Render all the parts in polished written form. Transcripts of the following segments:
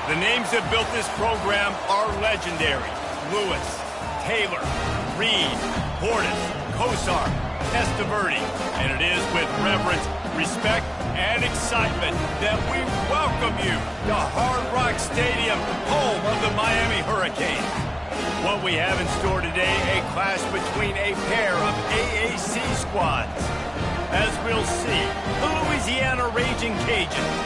The names that built this program are legendary. Lewis, Taylor, Reed, Portis, Kosar, Testaverde. And it is with reverence, respect, and excitement that we welcome you to Hard Rock Stadium, home of the Miami Hurricanes. What we have in store today, a clash between a pair of AAC squads. As we'll see, the Louisiana Ragin Cajuns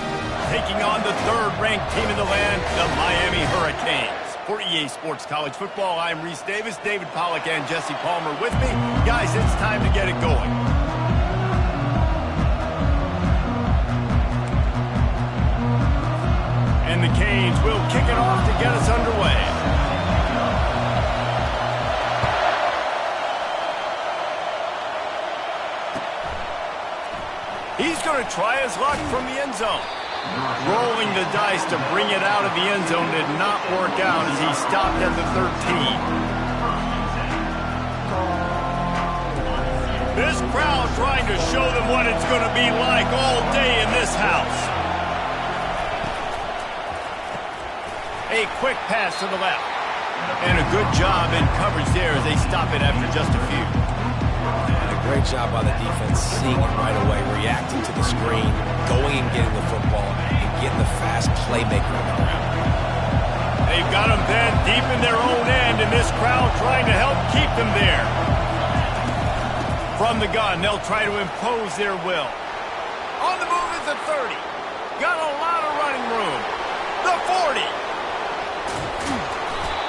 taking on the third-ranked team in the land, the Miami Hurricanes. For EA Sports College Football, I'm Reese Davis, David Pollack, and Jesse Palmer with me. Guys, it's time to get it going. And the Canes will kick it off to get us underway. He's going to try his luck from the end zone. Rolling the dice to bring it out of the end zone did not work out as he stopped at the 13. This crowd trying to show them what it's going to be like all day in this house. A quick pass to the left. And a good job in coverage there as they stop it after just a few. Great job by the defense, seeing it right away, reacting to the screen, going and getting the football, and getting the fast playmaker on the ground. They've got them then deep in their own end, and this crowd trying to help keep them there. From the gun, they'll try to impose their will. On the move is the 30. Got a lot of running room. The 40.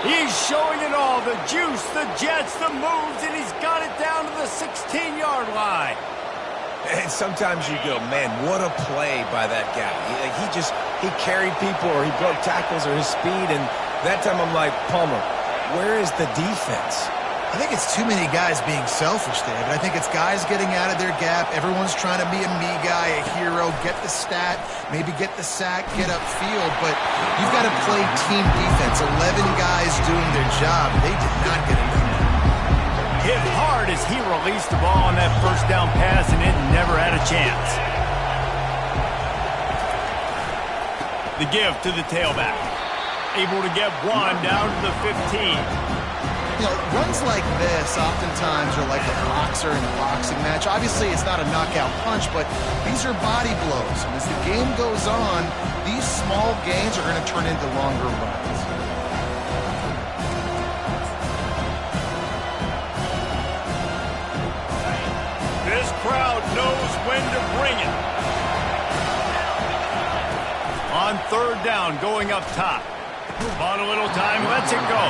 He's showing it all, the juice, the jets, the moves, and he's got it down to the 16-yard line. And sometimes you go, man, what a play by that guy. He carried people or he broke tackles or his speed, and that time I'm like, Palmer, where is the defense? I think it's too many guys being selfish, David. I think it's guys getting out of their gap. Everyone's trying to be a me guy, a hero, get the stat, maybe get the sack, get upfield. But you've got to play team defense. 11 guys doing their job. They did not get it done. Hit hard as he released the ball on that first down pass, and it never had a chance. The give to the tailback. Able to get one down to the 15. You know, runs like this oftentimes are like a boxer in a boxing match. Obviously, it's not a knockout punch, but these are body blows. And as the game goes on, these small gains are going to turn into longer runs. This crowd knows when to bring it. On third down, going up top. On a little time, lets it go.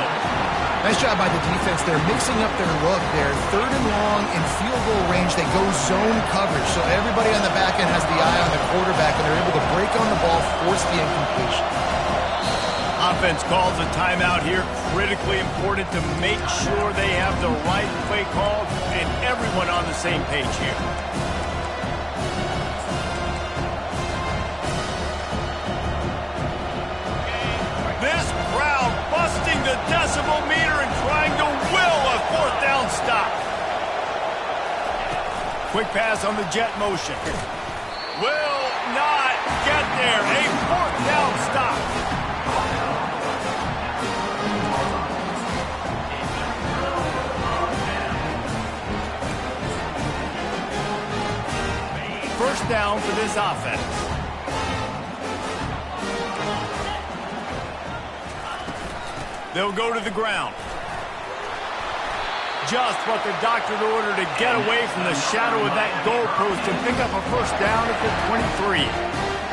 Nice job by the defense. They're mixing up their look. They're third and long in field goal range. They go zone coverage. So everybody on the back end has the eye on the quarterback, and they're able to break on the ball, force the incompletion. Offense calls a timeout here. Critically important to make sure they have the right play called and everyone on the same page here. This crowd busting the decibel meter and trying to will a fourth down stop. Quick pass on the jet motion. Will not get there. A fourth down stop. First down for this offense. They'll go to the ground. Just what the doctor ordered to get away from the shadow of that goalpost and pick up a first down at the 23.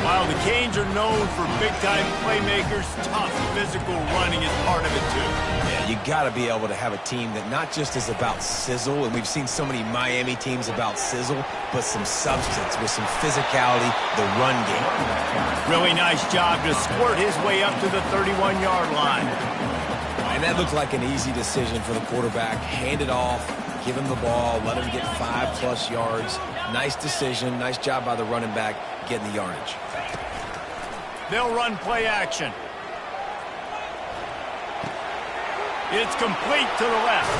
While the Canes are known for big-time playmakers, tough physical running is part of it too. Yeah, you got to be able to have a team that not just is about sizzle, and we've seen so many Miami teams about sizzle, but some substance with some physicality, the run game. Really nice job to squirt his way up to the 31-yard line. And that looked like an easy decision for the quarterback. Hand it off, give him the ball, let him get 5+ yards. Nice decision, nice job by the running back getting the yardage. They'll run play action. It's complete to the left.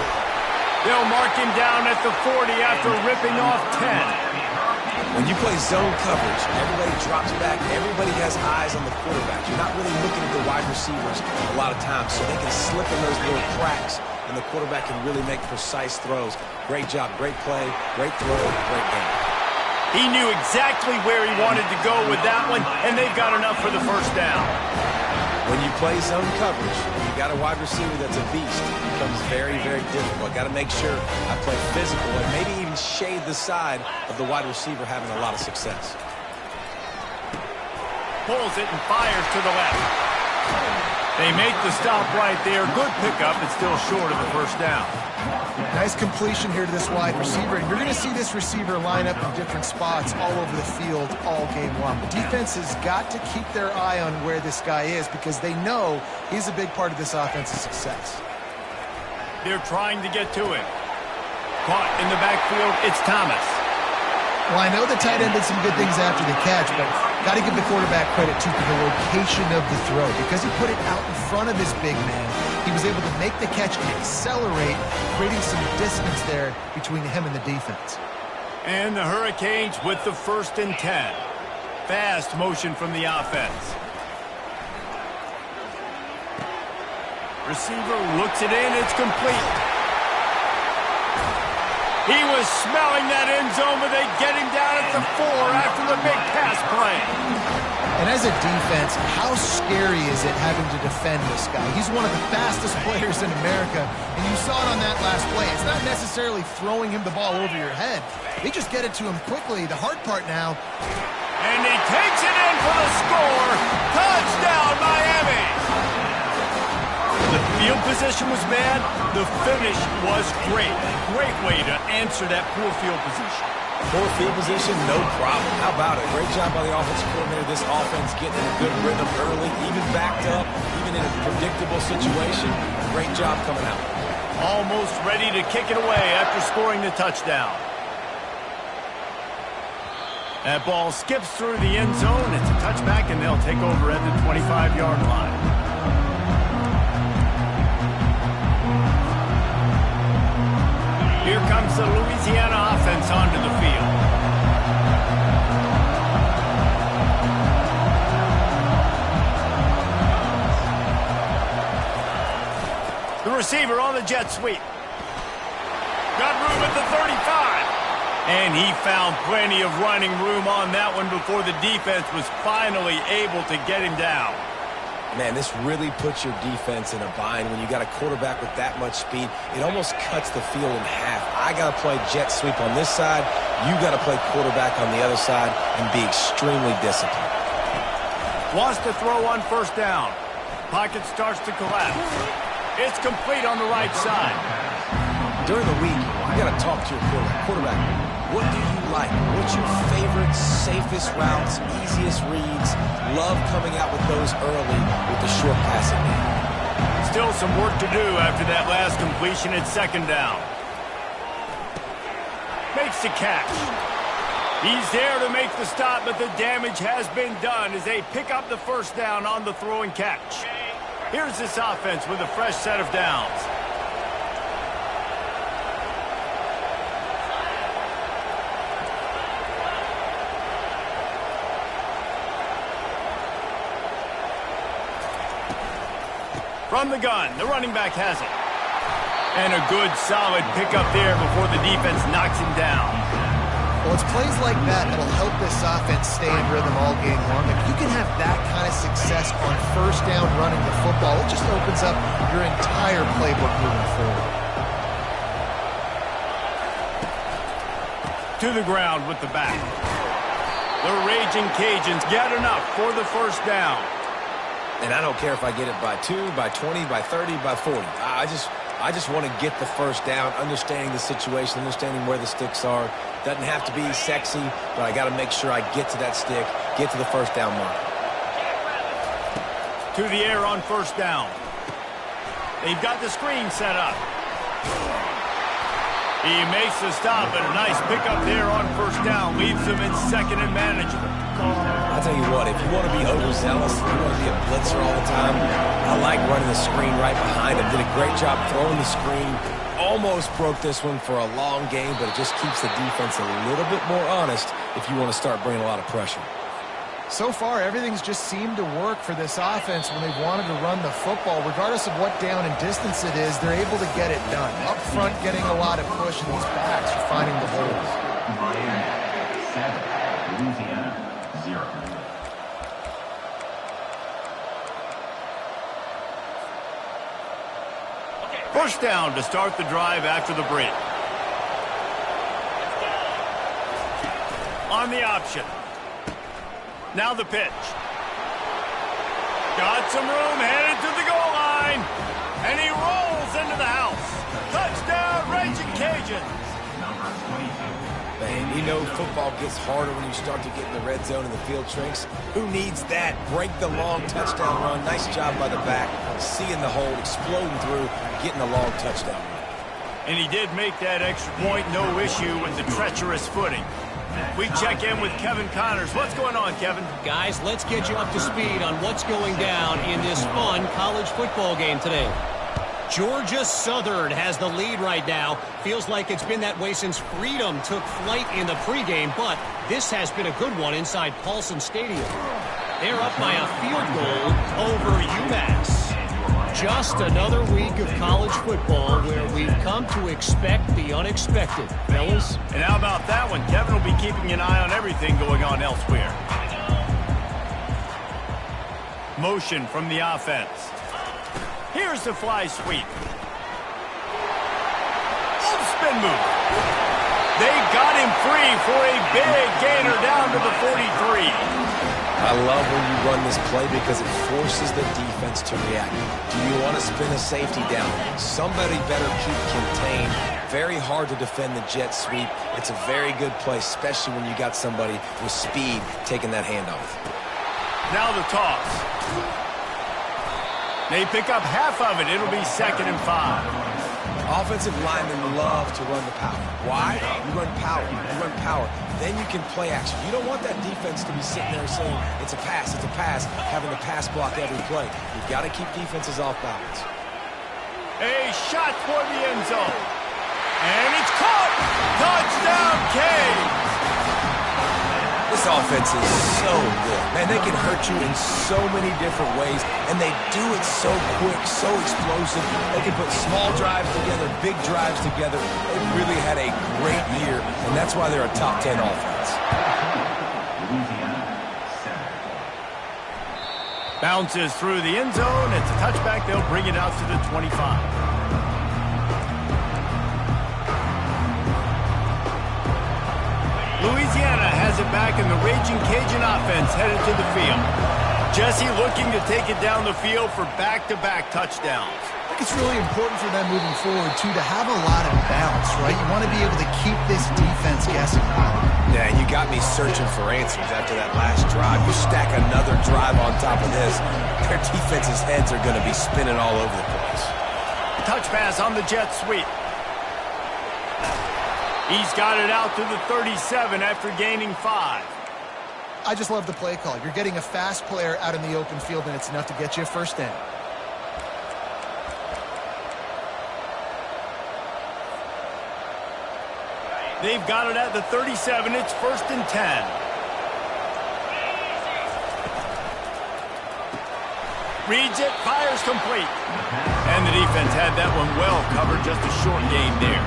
They'll mark him down at the 40 after ripping off 10. When you play zone coverage, everybody drops back. Everybody has eyes on the quarterback. You're not really looking at the wide receivers a lot of times, so they can slip in those little cracks, and the quarterback can really make precise throws. Great job, great play, great throw, great game. He knew exactly where he wanted to go with that one, and they've got enough for the first down. When you play zone coverage, and you got a wide receiver that's a beast, it becomes very, very difficult. I got to make sure I play physical and maybe even shade the side of the wide receiver having a lot of success. Pulls it and fires to the left. They make the stop right there. Good pickup, but still short of the first down. Nice completion here to this wide receiver, and you're going to see this receiver line up in different spots all over the field all game long. The defense has got to keep their eye on where this guy is because they know he's a big part of this offense's success. They're trying to get to him. Caught in the backfield, it's Thomas. Well, I know the tight end did some good things after the catch, but got to give the quarterback credit, too, for the location of the throw. Because he put it out in front of his big man, he was able to make the catch and accelerate, creating some distance there between him and the defense. And the Hurricanes with the 1st and 10. Fast motion from the offense. Receiver looks it in, it's complete. He was smelling that end zone, but they get him down at the 4 after the big pass play. And as a defense, how scary is it having to defend this guy? He's one of the fastest players in America, and you saw it on that last play. It's not necessarily throwing him the ball over your head. They just get it to him quickly. The hard part now. And he takes it in for the score. Touchdown, Miami. The field position was bad. The finish was great. Great way to answer that poor field position. Poor field position, no problem. How about it? Great job by the offensive coordinator. This offense getting in a good rhythm early, even backed up, even in a predictable situation. Great job coming out. Almost ready to kick it away after scoring the touchdown. That ball skips through the end zone. It's a touchback, and they'll take over at the 25-yard line. Here comes the Louisiana offense onto the field. The receiver on the jet sweep. Got room at the 35. And he found plenty of running room on that one before the defense was finally able to get him down. Man, this really puts your defense in a bind when you got a quarterback with that much speed. It almost cuts the field in half. I got to play jet sweep on this side. You got to play quarterback on the other side and be extremely disciplined. Wants to throw on 1st down. Pocket starts to collapse. It's complete on the right side. During the week, you got to talk to your quarterback. What do you like? What's your favorite, safest routes, easiest reads? Love coming out with those early with the short passing game. Still some work to do after that last completion at 2nd down. Makes the catch. He's there to make the stop, but the damage has been done as they pick up the 1st down on the throw and catch. Here's this offense with a fresh set of downs. From the gun, the running back has it. And a good, solid pickup there before the defense knocks him down. Well, it's plays like that that'll help this offense stay in rhythm all game long. If you can have that kind of success on 1st down running the football, it just opens up your entire playbook moving forward. To the ground with the back. The Ragin Cajuns get enough for the 1st down. And I don't care if I get it by 2, by 20, by 30, by 40. I just want to get the 1st down, understanding the situation, understanding where the sticks are. Doesn't have to be sexy, but I got to make sure I get to that stick, get to the 1st down mark. To the air on 1st down. They've got the screen set up. He makes the stop, and a nice pickup there on 1st down. Leaves them in 2nd and manageable. I I'll tell you what, if you want to be overzealous, if you want to be a blitzer all the time, I like running the screen right behind him. Did a great job throwing the screen. Almost broke this one for a long game, but it just keeps the defense a little bit more honest if you want to start bringing a lot of pressure. So far, everything's just seemed to work for this offense when they've wanted to run the football. Regardless of what down and distance it is, they're able to get it done. Up front, getting a lot of push, and these backs are finding the holes. Miami 7, Louisiana 0. First down to start the drive after the break. On the option. Now the pitch. Got some room, headed to the goal line. And he rolls into the house. Touchdown, Ragin Cajuns. Man, you know football gets harder when you start to get in the red zone and the field shrinks. Who needs that? Break the long touchdown run. Nice job by the back. Seeing the hole, exploding through, getting a long touchdown run. And he did make that extra point, no issue with the treacherous footing. We check in with Kevin Connors. What's going on, Kevin? Guys, let's get you up to speed on what's going down in this fun college football game today. Georgia Southern has the lead right now. Feels like it's been that way since Freedom took flight in the pregame, but this has been a good one inside Paulson Stadium. They're up by a field goal over UMass. Just another week of college football where we've come to expect the unexpected, fellas. And how about that one? Kevin will be keeping an eye on everything going on elsewhere. Motion from the offense. Here's the fly sweep. Oh, spin move. They got him free for a big gainer down to the 43. I love when you run this play because it forces the defense to react. Do you want to spin a safety down? Somebody better keep contained. Very hard to defend the jet sweep. It's a very good play, especially when you got somebody with speed taking that handoff. Now the toss. They pick up half of it. It'll be 2nd and 5. Offensive linemen love to run the power. Why? You run power. You run power. Then you can play action. You don't want that defense to be sitting there saying, it's a pass, having to pass block every play. You've got to keep defenses off balance. A shot for the end zone. And it's caught! Touchdown, Cajuns! This offense is so good. Man, they can hurt you in so many different ways, and they do it so quick, so explosive. They can put small drives together, big drives together. They really had a great year, and that's why they're a top 10 offense. Bounces through the end zone. It's a touchback. They'll bring it out to the 25. Louisiana has it back in the Ragin Cajun offense headed to the field. Jesse looking to take it down the field for back-to-back touchdowns. I think it's really important for them moving forward, too, to have a lot of balance, right? You want to be able to keep this defense guessing. Yeah, you got me searching for answers after that last drive. You stack another drive on top of this, their defense's heads are going to be spinning all over the place. Touch pass on the jet sweep. He's got it out to the 37 after gaining 5. I just love the play call. You're getting a fast player out in the open field, and it's enough to get you a first down. They've got it at the 37. It's 1st and 10. Reads it, fires complete. And the defense had that one well covered, just a short gain there.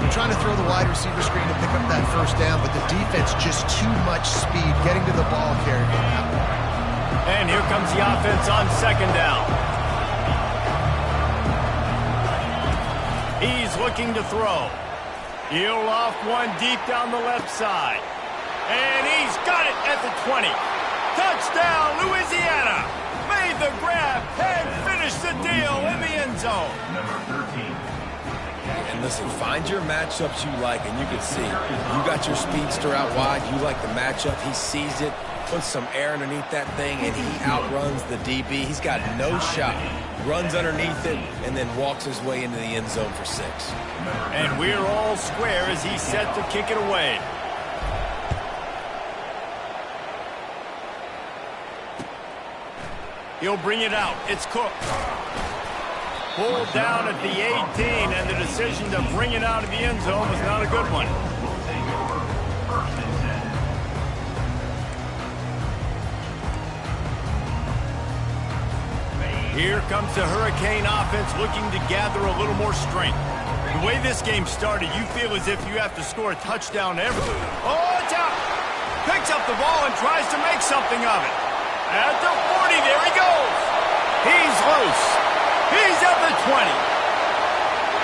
They're trying to throw the wide receiver screen to pick up that first down, but the defense just too much speed getting to the ball carrier on that one. And here comes the offense on 2nd down. He's looking to throw. He'll off one deep down the left side. And he's got it at the 20. Touchdown, Louisiana! Made the grab and finished the deal in the end zone. Number 13. And listen, find your matchups you like, and you can see. You got your speedster out wide. You like the matchup. He sees it, puts some air underneath that thing, and he outruns the DB. He's got no shot. Runs underneath it, and then walks his way into the end zone for 6. And we're all square as he's set to kick it away. He'll bring it out. It's Cook. Pulled down at the 18, and the decision to bring it out of the end zone was not a good one. Here comes the Hurricane offense looking to gather a little more strength. The way this game started, you feel as if you have to score a touchdown every. Oh, it's out! Picks up the ball and tries to make something of it. At the 40, there he goes. He's loose. He's at the 20.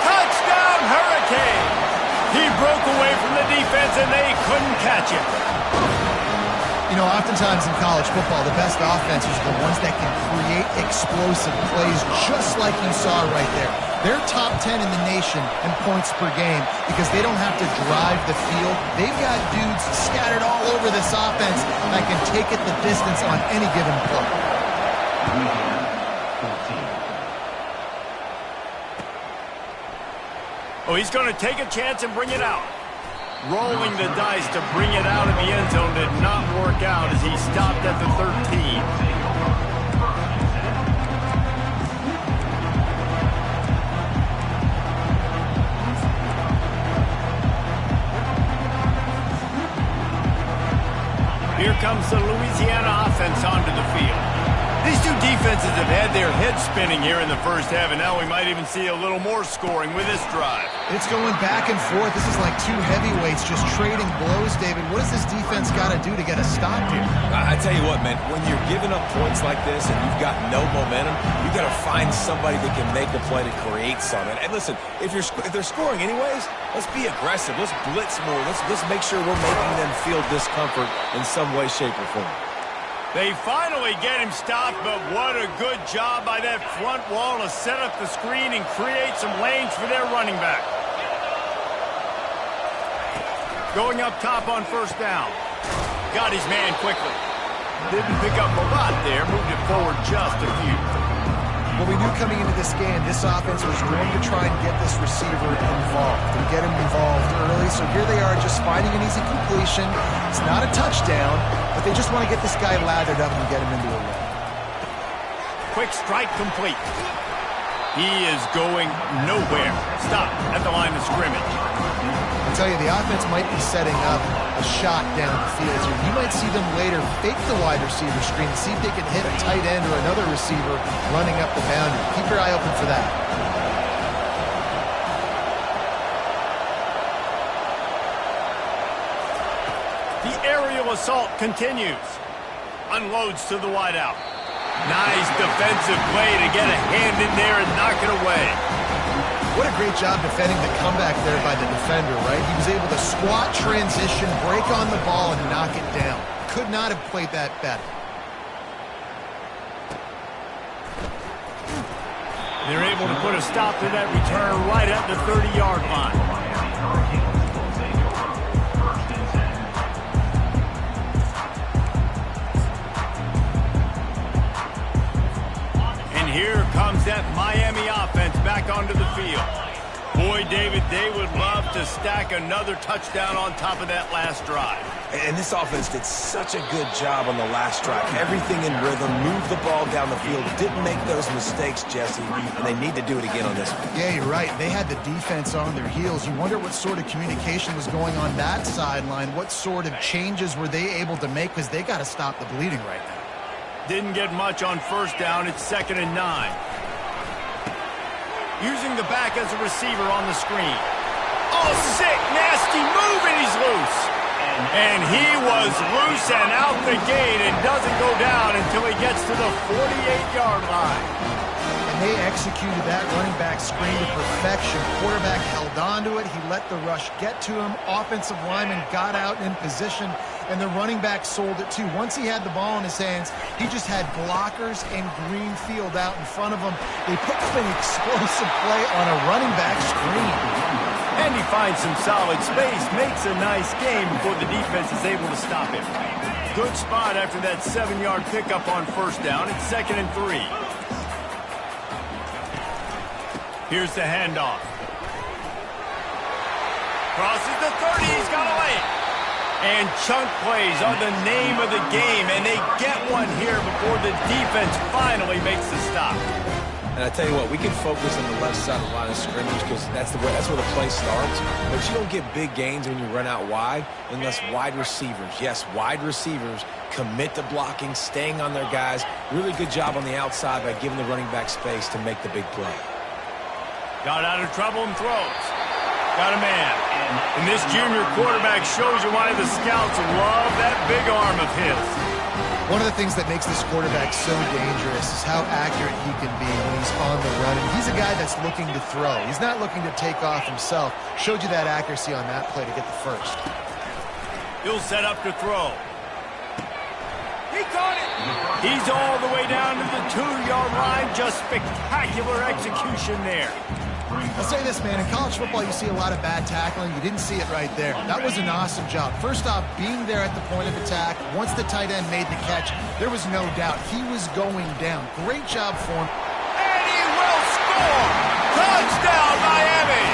Touchdown, Hurricane! He broke away from the defense and they couldn't catch him. You know, oftentimes in college football, the best offenses are the ones that can create explosive plays just like you saw right there. They're top 10 in the nation in points per game because they don't have to drive the field. They've got dudes scattered all over this offense that can take it the distance on any given play. Oh, he's going to take a chance and bring it out. Rolling the dice to bring it out of the end zone did not work out as he stopped at the 13. Here comes the Louisiana offense onto the field. These two defenses have had their heads spinning here in the first half, and now we might even see a little more scoring with this drive. It's going back and forth. This is like two heavyweights just trading blows, David. What does this defense got to do to get a stop here? I tell you what, man, when you're giving up points like this and you've got no momentum, you got to find somebody that can make a play to create something. And listen, if they're scoring anyways, let's be aggressive. Let's blitz more. Let's make sure we're making them feel discomfort in some way, shape, or form. They finally get him stopped, but what a good job by that front wall to set up the screen and create some lanes for their running back. Going up top on first down. Got his man quickly. Didn't pick up a lot there, moved it forward just a few. Well, we knew coming into this game, this offense was going to try and get this receiver involved and get him involved early. So here they are just finding an easy completion. It's not a touchdown, but they just want to get this guy lathered up and get him into a run. Quick strike complete. He is going nowhere. Stop at the line of scrimmage. I tell you, the offense might be setting up a shot down the field here. You might see them later fake the wide receiver screen, see if they can hit a tight end or another receiver running up the boundary. Keep your eye open for that. The aerial assault continues. Unloads to the wideout. Nice defensive play to get a hand in there and knock it away. What a great job defending the comeback there by the defender, right? He was able to squat, transition, break on the ball, and knock it down. Could not have played that better. They're able to put a stop to that return right at the 30-yard line. And here comes that Miami offense back onto the field. Boy, David, they would love to stack another touchdown on top of that last drive. And this offense did such a good job on the last drive. Everything in rhythm, moved the ball down the field, didn't make those mistakes, Jesse, and they need to do it again on this one. Yeah, you're right. They had the defense on their heels. You wonder what sort of communication was going on that sideline. What sort of changes were they able to make, because they got to stop the bleeding right now. Didn't get much on first down. It's 2nd and 9. Using the back as a receiver on the screen. Oh, sick, nasty move, and he's loose. And he was loose and out the gate and doesn't go down until he gets to the 48-yard line. And they executed that running back screen to perfection. Quarterback held on to it. He let the rush get to him. Offensive lineman got out in position, and the running back sold it too. Once he had the ball in his hands, he just had blockers and green field out in front of him. They picked up an explosive play on a running back screen. And he finds some solid space, makes a nice game before the defense is able to stop him. Good spot after that 7-yard pickup on first down. It's 2nd and 3. Here's the handoff. Crosses the 30. He's got to lay it. And chunk plays are the name of the game, and they get one here before the defense finally makes the stop. And I tell you what, we can focus on the left side of the line of scrimmage because that's where the play starts. But you don't get big gains when you run out wide unless wide receivers, yes, wide receivers, commit to blocking, staying on their guys. Really good job on the outside by giving the running back space to make the big play. Got out of trouble and throws. Got a man. And this junior quarterback shows you why the scouts love that big arm of his. One of the things that makes this quarterback so dangerous is how accurate he can be when he's on the run. And he's a guy that's looking to throw. He's not looking to take off himself. Showed you that accuracy on that play to get the first. He'll set up to throw. He caught it. He's all the way down to the 2-yard line. Just spectacular execution there. I'll say this, man. In college football, you see a lot of bad tackling. You didn't see it right there. That was an awesome job. First off, being there at the point of attack. Once the tight end made the catch, there was no doubt he was going down. Great job for him. And he will score! Touchdown, Miami!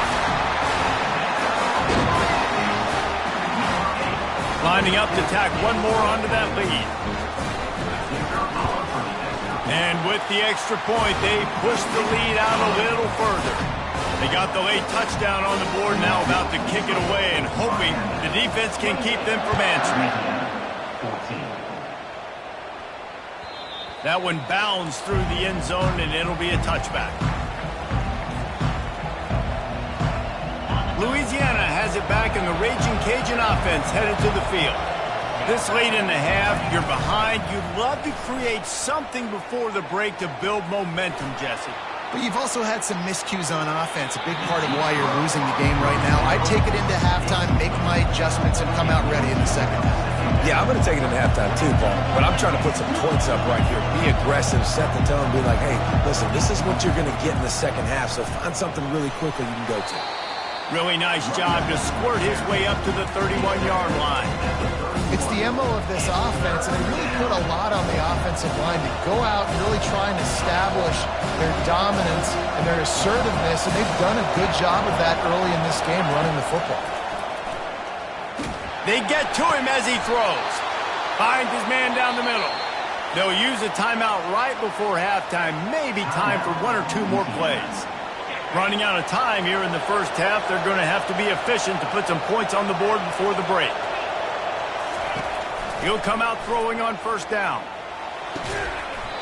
Lining up to tack one more onto that lead. And with the extra point, they push the lead out a little further. They got the late touchdown on the board, now about to kick it away and hoping the defense can keep them from answering. That one bounds through the end zone, and it'll be a touchback. Louisiana has it back, and the Ragin' Cajun offense headed to the field. This late in the half, you're behind. You'd love to create something before the break to build momentum, Jesse. But you've also had some miscues on offense, a big part of why you're losing the game right now. I'd take it into halftime, make my adjustments, and come out ready in the second half. Yeah, I'm going to take it into halftime too, Paul. But I'm trying to put some points up right here. Be aggressive, set the tone, be like, hey, listen, this is what you're going to get in the second half, so find something really quickly you can go to. Really nice job to squirt his way up to the 31-yard line. It's the MO of this offense, and they really put a lot on the offensive line to go out and really try and establish their dominance and their assertiveness, and they've done a good job of that early in this game running the football. They get to him as he throws. Finds his man down the middle. They'll use a timeout right before halftime, maybe time for one or two more plays. Running out of time here in the first half, they're going to have to be efficient to put some points on the board before the break. He'll come out throwing on first down.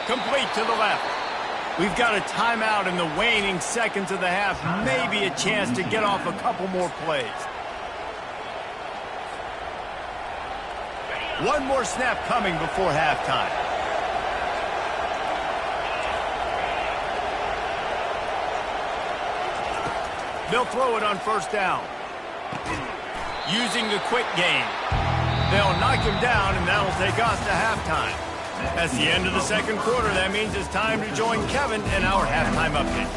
Complete to the left. We've got a timeout in the waning seconds of the half. Maybe a chance to get off a couple more plays. One more snap coming before halftime. They'll throw it on first down. Using the quick game. They'll knock him down, and that'll take us to halftime. That's the end of the second quarter. That means it's time to join Kevin in our halftime update.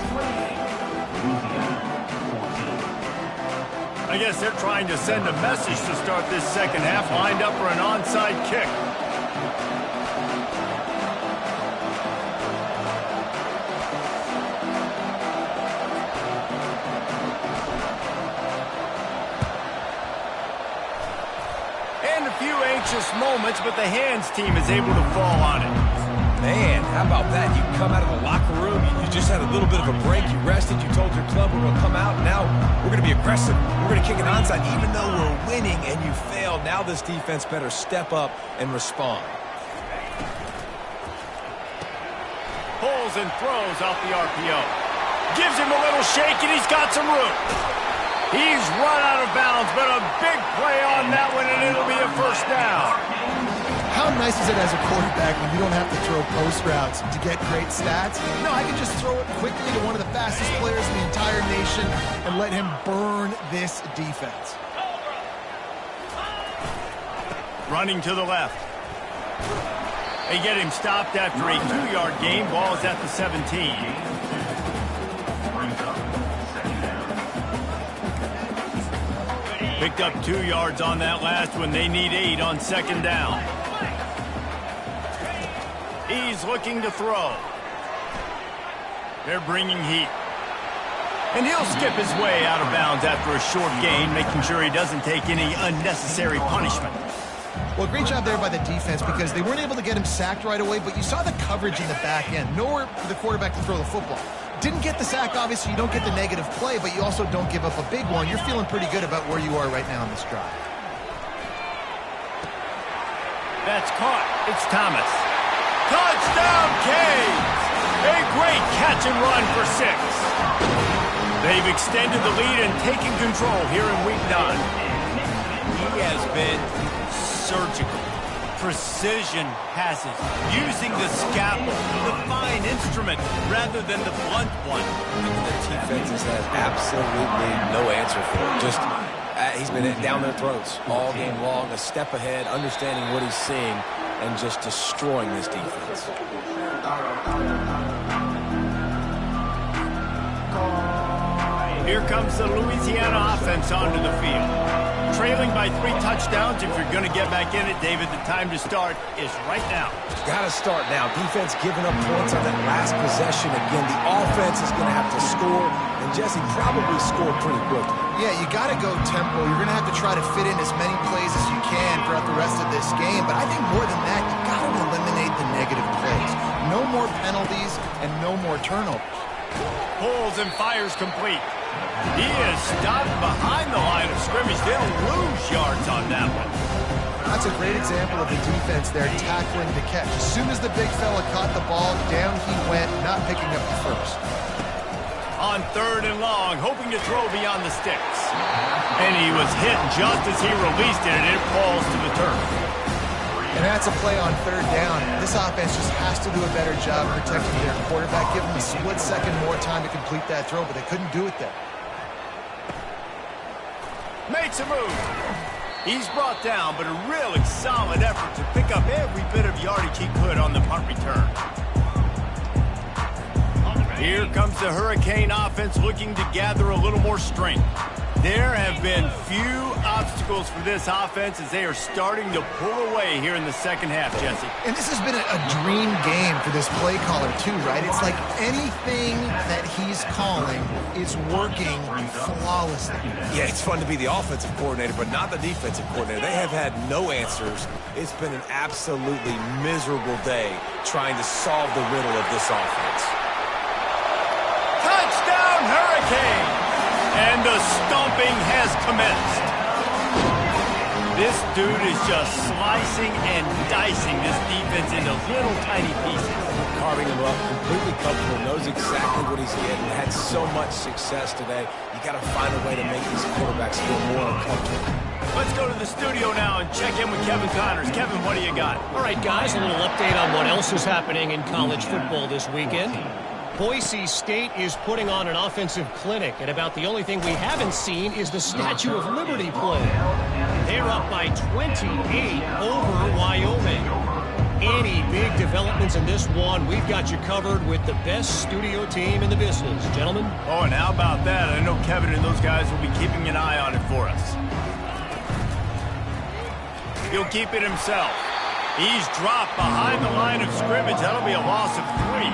I guess they're trying to send a message to start this second half, lined up for an onside kick. Moments, but the hands team is able to fall on it. Man, how about that? You come out of the locker room, you just had a little bit of a break, you rested, you told your club we're going to come out, now we're going to be aggressive. We're going to kick an onside, even though we're winning and you failed. Now this defense better step up and respond. Pulls and throws off the RPO. Gives him a little shake, and he's got some room. He's run out of bounds, but a big play on that one, and it'll be a first down. How nice is it as a quarterback when you don't have to throw post routes to get great stats? No, I can just throw it quickly to one of the fastest players in the entire nation and let him burn this defense. Running to the left. They get him stopped after a 2-yard gain. Ball is at the 17. Picked up 2 yards on that last one. They need 8 on second down. He's looking to throw. They're bringing heat. And he'll skip his way out of bounds after a short gain, making sure he doesn't take any unnecessary punishment. Well, great job there by the defense because they weren't able to get him sacked right away, but you saw the coverage in the back end. Nowhere for the quarterback to throw the football. Didn't get the sack, obviously. You don't get the negative play, but you also don't give up a big one. You're feeling pretty good about where you are right now in this drive. That's caught. It's Thomas. Touchdown, Cajuns! A great catch and run for 6. They've extended the lead and taken control here in Week 9. He has been surgical. Precision passes, using the scalpel, the fine instrument, rather than the blunt one. The defense has had absolutely no answer for it. Just, he's been down their throats all game long, a step ahead, understanding what he's seeing, and just destroying this defense. Here comes the Louisiana offense onto the field. Trailing by 3 touchdowns. If you're going to get back in it, David, the time to start is right now. Got to start now. Defense giving up points on that last possession. Again, the offense is going to have to score, and Jesse probably scored pretty quickly. Yeah, you got to go tempo. You're going to have to try to fit in as many plays as you can throughout the rest of this game, but I think more than that, you got to eliminate the negative plays. No more penalties and no more turnovers. Pulls and fires complete. He is stopped behind the line of scrimmage. They'll lose yards on that one. That's a great example of the defense there tackling the catch. As soon as the big fella caught the ball, down he went, not picking up the first. On 3rd and long, hoping to throw beyond the sticks. And he was hit just as he released it, and it falls to the turf. And that's a play on 3rd down. This offense just has to do a better job protecting their quarterback. Give them a split second more time to complete that throw, but they couldn't do it there. Makes a move. He's brought down, but a really solid effort to pick up every bit of yardage he could on the punt return. Here comes the Hurricane offense looking to gather a little more strength. There have been few obstacles for this offense as they are starting to pull away here in the second half, Jesse. And this has been a dream game for this play caller too, right? It's like anything that he's calling is working flawlessly. Yeah, it's fun to be the offensive coordinator, but not the defensive coordinator. They have had no answers. It's been an absolutely miserable day trying to solve the riddle of this offense. Touchdown, Hurricane! And the stomping has commenced. This dude is just slicing and dicing this defense into little tiny pieces. Carving him up, completely comfortable, knows exactly what he's getting. Had so much success today. You got to find a way to make these quarterbacks feel more uncomfortable. Let's go to the studio now and check in with Kevin Connors. Kevin, what do you got? All right, guys, a little update on what else is happening in college football this weekend. Boise State is putting on an offensive clinic, and about the only thing we haven't seen is the Statue of Liberty play. They're up by 28 over Wyoming. Any big developments in this one, we've got you covered with the best studio team in the business. Gentlemen? Oh, and how about that? I know Kevin and those guys will be keeping an eye on it for us. He'll keep it himself. He's dropped behind the line of scrimmage. That'll be a loss of 3.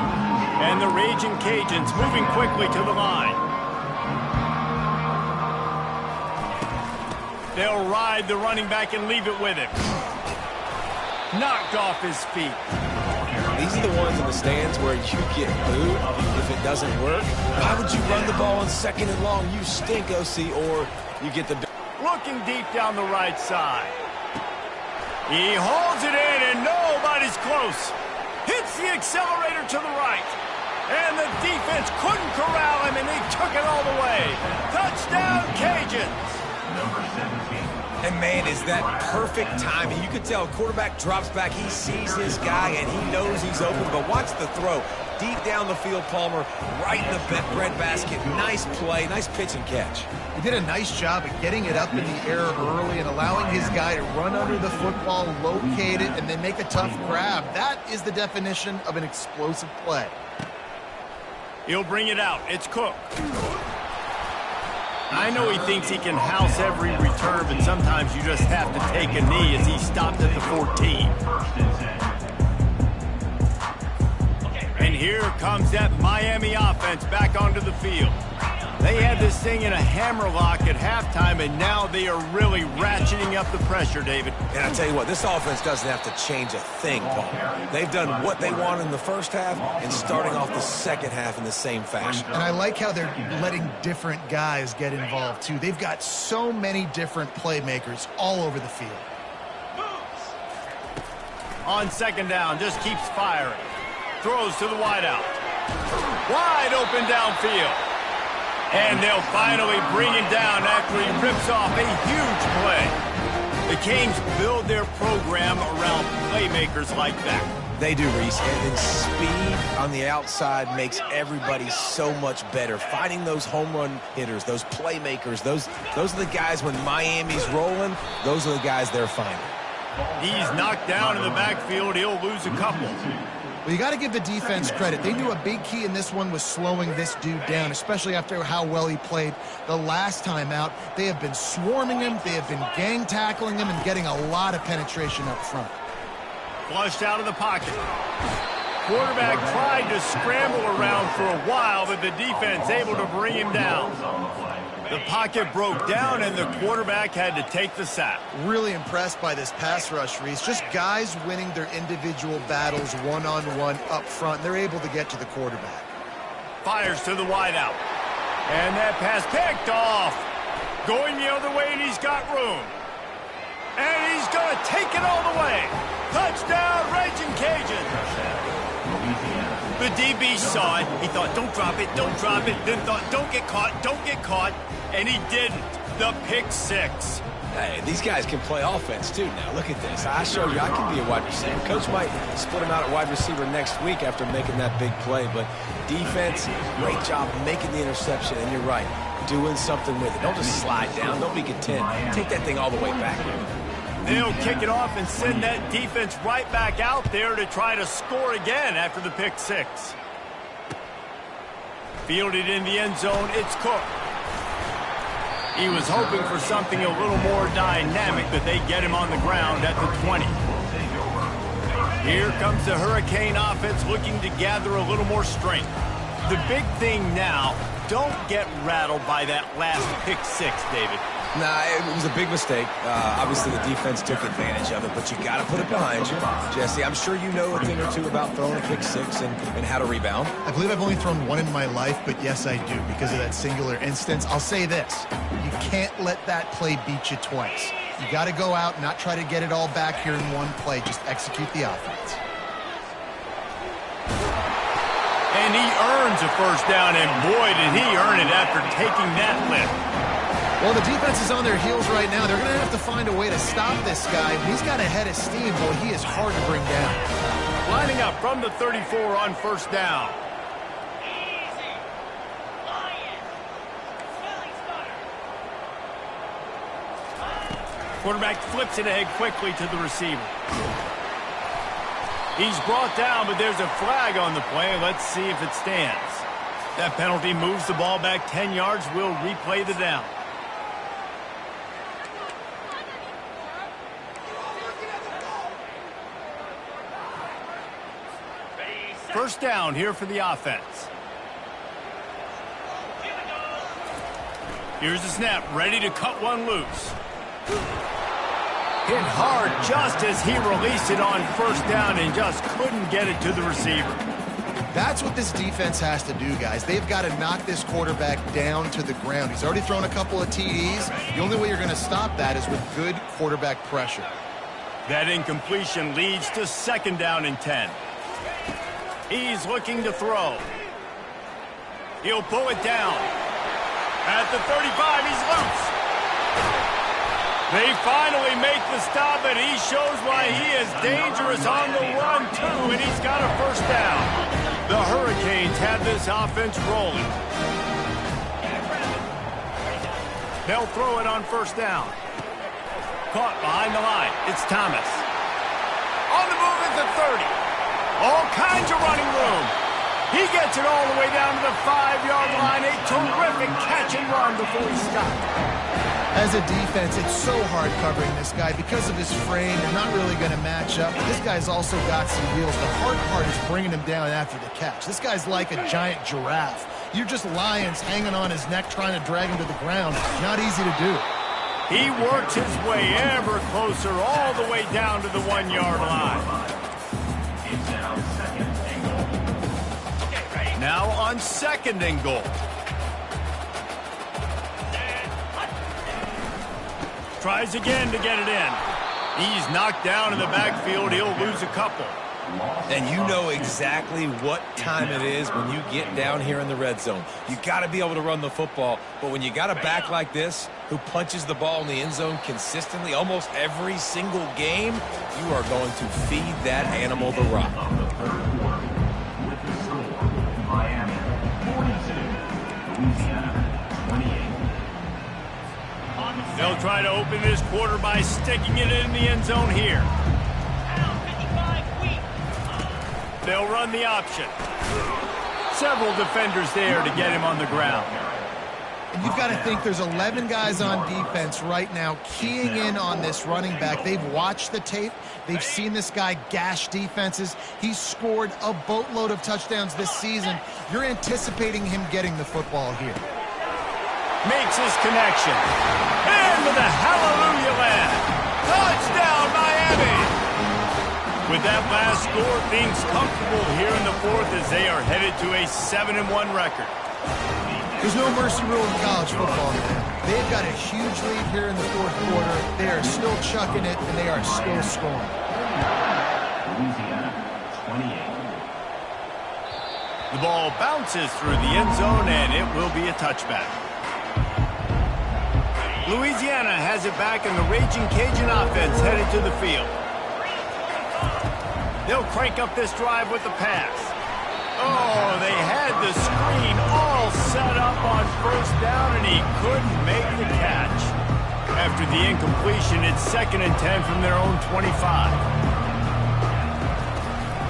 And the Ragin Cajuns moving quickly to the line. They'll ride the running back and leave it with him. Knocked off his feet. These are the ones in the stands where you get booed if it doesn't work. Why would you run the ball on 2nd and long? You stink, OC, or you get the... Looking deep down the right side. He holds it in, and nobody's close. Hits the accelerator to the right. And the defense couldn't corral him, and they took it all the way. Touchdown, Cajuns. Number 17. And, man, is that perfect timing. You could tell quarterback drops back. He sees his guy, and he knows he's open. But watch the throw. Deep down the field, Palmer, right in the breadbasket. Nice play, nice pitch and catch. He did a nice job of getting it up in the air early and allowing his guy to run under the football, locate it, and then make a tough grab. That is the definition of an explosive play. He'll bring it out. It's Cook. I know he thinks he can house every return, but sometimes you just have to take a knee as he stopped at the 14. And here comes that Miami offense back onto the field. They had this thing in a hammerlock at halftime, and now they are really ratcheting up the pressure, David. And I tell you what, this offense doesn't have to change a thing, Paul. They've done what they want in the first half and starting off the second half in the same fashion. And I like how they're letting different guys get involved, too. They've got so many different playmakers all over the field. On second down, just keeps firing. Throws to the wideout. Wide open downfield. And they'll finally bring him down after he rips off a huge play. The Canes build their program around playmakers like that. They do, Reese, and then speed on the outside makes everybody so much better. Finding those home run hitters, those playmakers, those are the guys when Miami's rolling, those are the guys they're finding. He's knocked down in the backfield. He'll lose a couple. Well, you got to give the defense credit. They knew a big key in this one was slowing this dude down, especially after how well he played the last time out. They have been swarming him. They have been gang tackling him and getting a lot of penetration up front. Flushed out of the pocket. Quarterback tried to scramble around for a while, but the defense able to bring him down. The pocket broke down, and the quarterback had to take the sack. Really impressed by this pass rush, Reese. Just guys winning their individual battles one-on-one up front. They're able to get to the quarterback. Fires to the wideout. And that pass picked off. Going the other way, and he's got room. And he's going to take it all the way. Touchdown, Ragin Cajuns. The DB saw it. He thought, don't drop it, don't drop it. Then thought, don't get caught. And he didn't. The pick six. Hey, these guys can play offense, too, now. Look at this. I showed you I can be a wide receiver. Coach might split him out at wide receiver next week after making that big play. But defense, great job making the interception. And you're right, doing something with it. Don't just slide down. Don't be content. Take that thing all the way back. They'll kick it off and send that defense right back out there to try to score again after the pick six. Fielded in the end zone, it's Cook. He was hoping for something a little more dynamic, but they get him on the ground at the 20. Here comes the Hurricane offense looking to gather a little more strength. The big thing now, don't get rattled by that last pick six, David. Nah, it was a big mistake. Obviously, the defense took advantage of it, but you got to put it behind you. Jesse, I'm sure you know a thing or two about throwing a pick six and how to rebound. I believe I've only thrown one in my life, but yes, I do because of that singular instance. I'll say this. You can't let that play beat you twice. You got to go out and not try to get it all back here in one play. Just execute the offense. And he earns a first down, and boy, did he earn it after taking that lift. Well, the defense is on their heels right now. They're going to have to find a way to stop this guy. He's got a head of steam, boy. He is hard to bring down. Lining up from the 34 on first down. Quarterback flips it ahead quickly to the receiver. He's brought down, but there's a flag on the play. Let's see if it stands. That penalty moves the ball back 10 yards. We'll replay the down. First down here for the offense. Here's the snap, ready to cut one loose. Hit hard just as he released it on first down and just couldn't get it to the receiver. That's what this defense has to do, guys. They've got to knock this quarterback down to the ground. He's already thrown a couple of TDs. The only way you're going to stop that is with good quarterback pressure. That incompletion leads to second down and 10. He's looking to throw. He'll pull it down. At the 35, he's loose. They finally make the stop, and he shows why he is dangerous on the run, too, and he's got a first down. The Hurricanes have this offense rolling. They'll throw it on first down. Caught behind the line. It's Thomas. On the move at the 30. All kinds of running room. He gets it all the way down to the 5-yard line. A terrific catch and run before he stopped. As a defense, it's so hard covering this guy because of his frame. They're not really going to match up. But this guy's also got some wheels. The hard part is bringing him down after the catch. This guy's like a giant giraffe. You're just lions hanging on his neck trying to drag him to the ground. Not easy to do. He works his way ever closer all the way down to the 1-yard line. It's now second and goal. Now on second and goal. Tries again to get it in. He's knocked down in the backfield. He'll lose a couple. And you know exactly what time it is when you get down here in the red zone. You got to be able to run the football. But when you got a back like this who punches the ball in the end zone consistently almost every single game, you are going to feed that animal the rock. Of the third quarter, with the score, Miami 42, Louisiana 28. They'll try to open this quarter by sticking it in the end zone here. They'll run the option. Several defenders there to get him on the ground. And you've got to think there's 11 guys on defense right now keying in on this running back. They've watched the tape. They've seen this guy gash defenses. He's scored a boatload of touchdowns this season. You're anticipating him getting the football here. Makes his connection. Into the hallelujah land. Touchdown, Miami! With that last score, things comfortable here in the fourth as they are headed to a 7-1 record. There's no mercy rule in college football, man. They've got a huge lead here in the fourth quarter. They are still chucking it, and they are still scoring. Louisiana 28. The ball bounces through the end zone, and it will be a touchback. Louisiana has it back, and the Ragin Cajun offense headed to the field. They'll crank up this drive with the pass. Oh, they had the screen all set up on first down, and he couldn't make the catch. After the incompletion, it's 2nd and 10 from their own 25.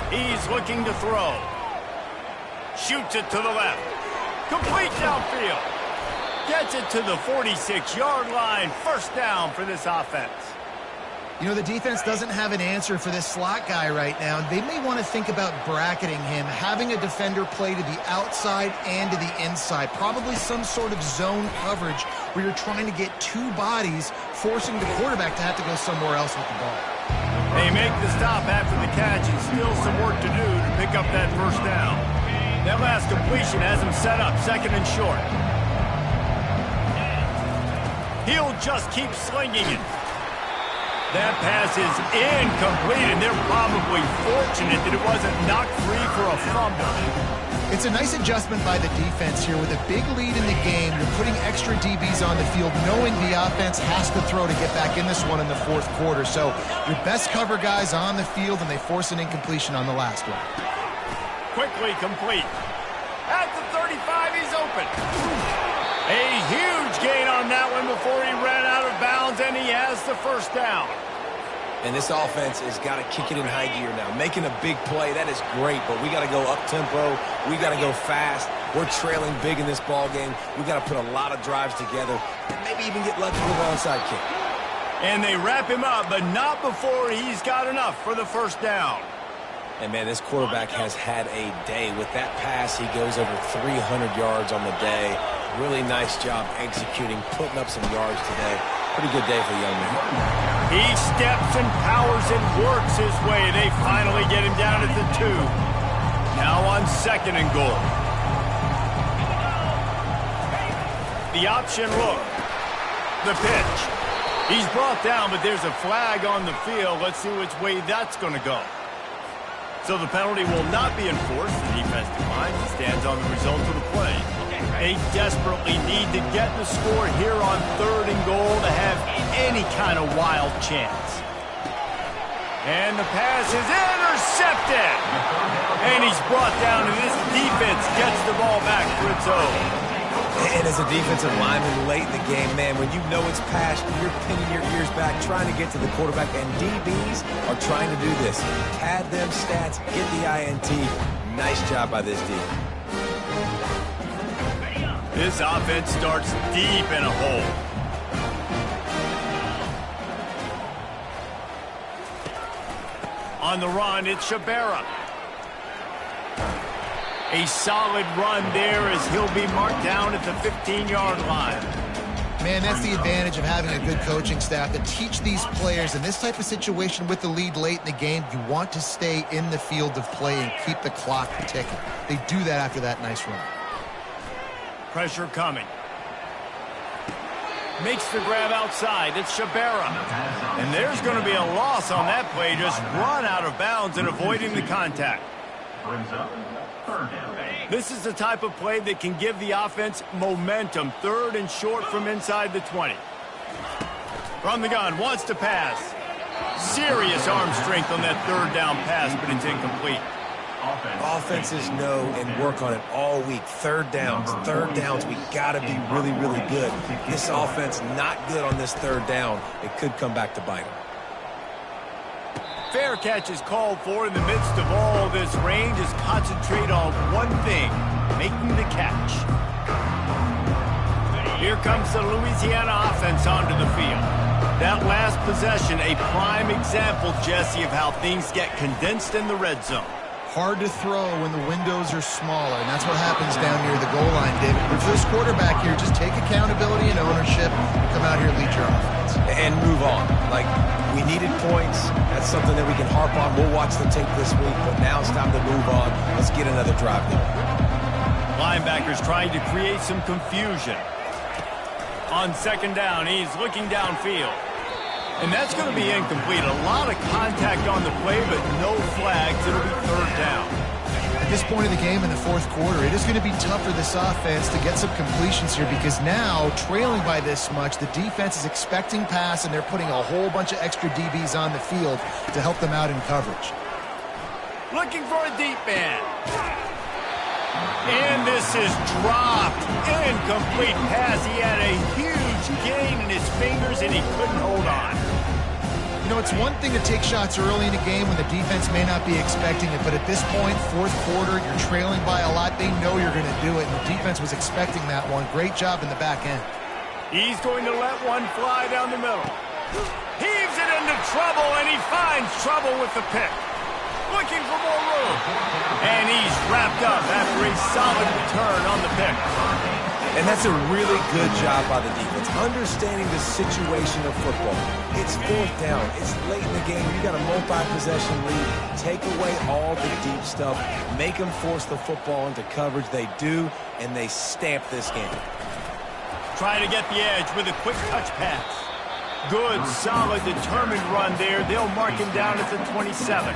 He's looking to throw. Shoots it to the left. Complete downfield. Gets it to the 46-yard line. First down for this offense. You know, the defense doesn't have an answer for this slot guy right now. They may want to think about bracketing him, having a defender play to the outside and to the inside. Probably some sort of zone coverage where you're trying to get two bodies, forcing the quarterback to have to go somewhere else with the ball. They make the stop after the catch and still some work to do to pick up that first down. That last completion has him set up 2nd and short. He'll just keep slinging it. That pass is incomplete, and they're probably fortunate that it wasn't knocked free for a fumble. It's a nice adjustment by the defense here. With a big lead in the game, you're putting extra DBs on the field, knowing the offense has to throw to get back in this one in the fourth quarter. So your best cover guys on the field, and they force an incompletion on the last one. Quickly complete. At the 35, he's open. A huge gain on that one before he ran out of bounds, and he has the first down. And this offense has got to kick it in high gear now. Making a big play, that is great, but we got to go up-tempo. We got to go fast. We're trailing big in this ball game. We got to put a lot of drives together and maybe even get lucky with an onside kick. And they wrap him up, but not before he's got enough for the first down. And, man, this quarterback has had a day. With that pass, he goes over 300 yards on the day. Really nice job executing, putting up some yards today. Pretty good day for the young man. He steps and powers and works his way. They finally get him down at the 2. Now on 2nd and goal. The option look. The pitch. He's brought down, but there's a flag on the field. Let's see which way that's going to go. So the penalty will not be enforced. The defense declines and stands on the result of the play. They desperately need to get the score here on 3rd and goal to have any kind of wild chance. And the pass is intercepted. And he's brought down, and this defense gets the ball back for its own. And as a defensive lineman late in the game, man, when you know it's past, you're pinning your ears back, trying to get to the quarterback, and DBs are trying to do this. Pad them stats, get the INT. Nice job by this D. This offense starts deep in a hole. On the run, it's Shabera. A solid run there as he'll be marked down at the 15-yard line. Man, that's the advantage of having a good coaching staff to teach these players in this type of situation with the lead late in the game. You want to stay in the field of play and keep the clock ticking. They do that after that nice run. Pressure coming. Makes the grab outside. It's Shabera. And there's going to be a loss on that play. Just run out of bounds and avoiding the contact. Brings up third down. This is the type of play that can give the offense momentum. 3rd and short from inside the 20. From the gun, wants to pass. Serious arm strength on that 3rd down pass, but it's incomplete. Offenses know and work on it all week. Third downs, we got to be really, really good. This offense not good on this 3rd down. It could come back to bite them. Fair catch is called for. In the midst of all this, Rangers concentrate on one thing, making the catch. Here comes the Louisiana offense onto the field. That last possession, a prime example, Jesse, of how things get condensed in the red zone. Hard to throw when the windows are smaller, and that's what happens down near the goal line, David. But for this quarterback here, just take accountability and ownership and come out here and lead your offense. And move on. Like, we needed points. That's something that we can harp on. We'll watch the tape this week, but now it's time to move on. Let's get another drive going. Linebackers trying to create some confusion. On 2nd down, he's looking downfield. And that's going to be incomplete. A lot of contact on the play, but no flags. It'll be 3rd down. At this point of the game in the 4th quarter, it is going to be tough for this offense to get some completions here because now, trailing by this much, the defense is expecting pass, and they're putting a whole bunch of extra DBs on the field to help them out in coverage. Looking for a deep man. And this is dropped. Incomplete pass. He had a huge gain in his fingers, and he couldn't hold on. You know, it's one thing to take shots early in a game when the defense may not be expecting it, but at this point, 4th quarter, you're trailing by a lot. They know you're going to do it, and the defense was expecting that one. Great job in the back end. He's going to let one fly down the middle. Heaves it into trouble, and he finds trouble with the pick. Looking for more room. And he's wrapped up after a solid return on the pick. And that's a really good job by the defense, understanding the situation of football. It's 4th down. It's late in the game. You got a multi-possession lead. Take away all the deep stuff. Make them force the football into coverage. They do, and they stamp this game. Trying to get the edge with a quick touch pass. Good, solid, determined run there. They'll mark him down at the 27.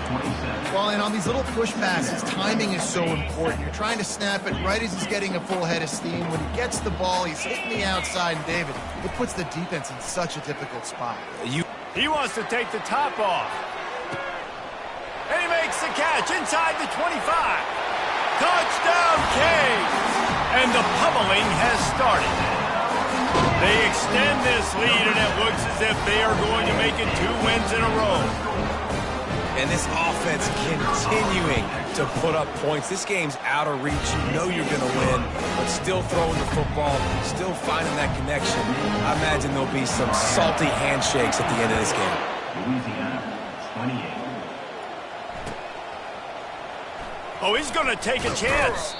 Well, and on these little push passes, timing is so important. You're trying to snap it right as he's getting a full head of steam. When he gets the ball, he's hitting the outside, and David, it puts the defense in such a difficult spot. He wants to take the top off. And he makes the catch inside the 25. Touchdown, Cajuns! And the pummeling has started. They extend this lead, and it looks as if they are going to make it 2 wins in a row. And this offense continuing to put up points. This game's out of reach. You know you're going to win, but still throwing the football, still finding that connection. I imagine there'll be some salty handshakes at the end of this game. Louisiana, 28. Oh, he's going to take a chance.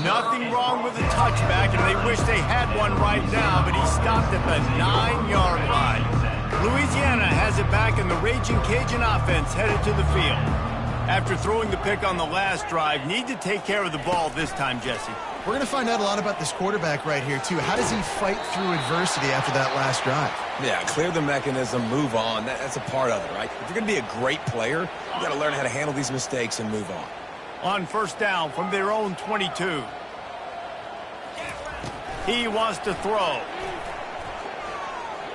Nothing wrong with the touchback, and they wish they had one right now, but he stopped at the 9-yard line. Louisiana has it back, and the Ragin' Cajun offense headed to the field. After throwing the pick on the last drive, need to take care of the ball this time, Jesse. We're going to find out a lot about this quarterback right here, too. How does he fight through adversity after that last drive? Yeah, clear the mechanism, move on. That's a part of it, right? If you're going to be a great player, you got to learn how to handle these mistakes and move on. On 1st down from their own 22. He wants to throw.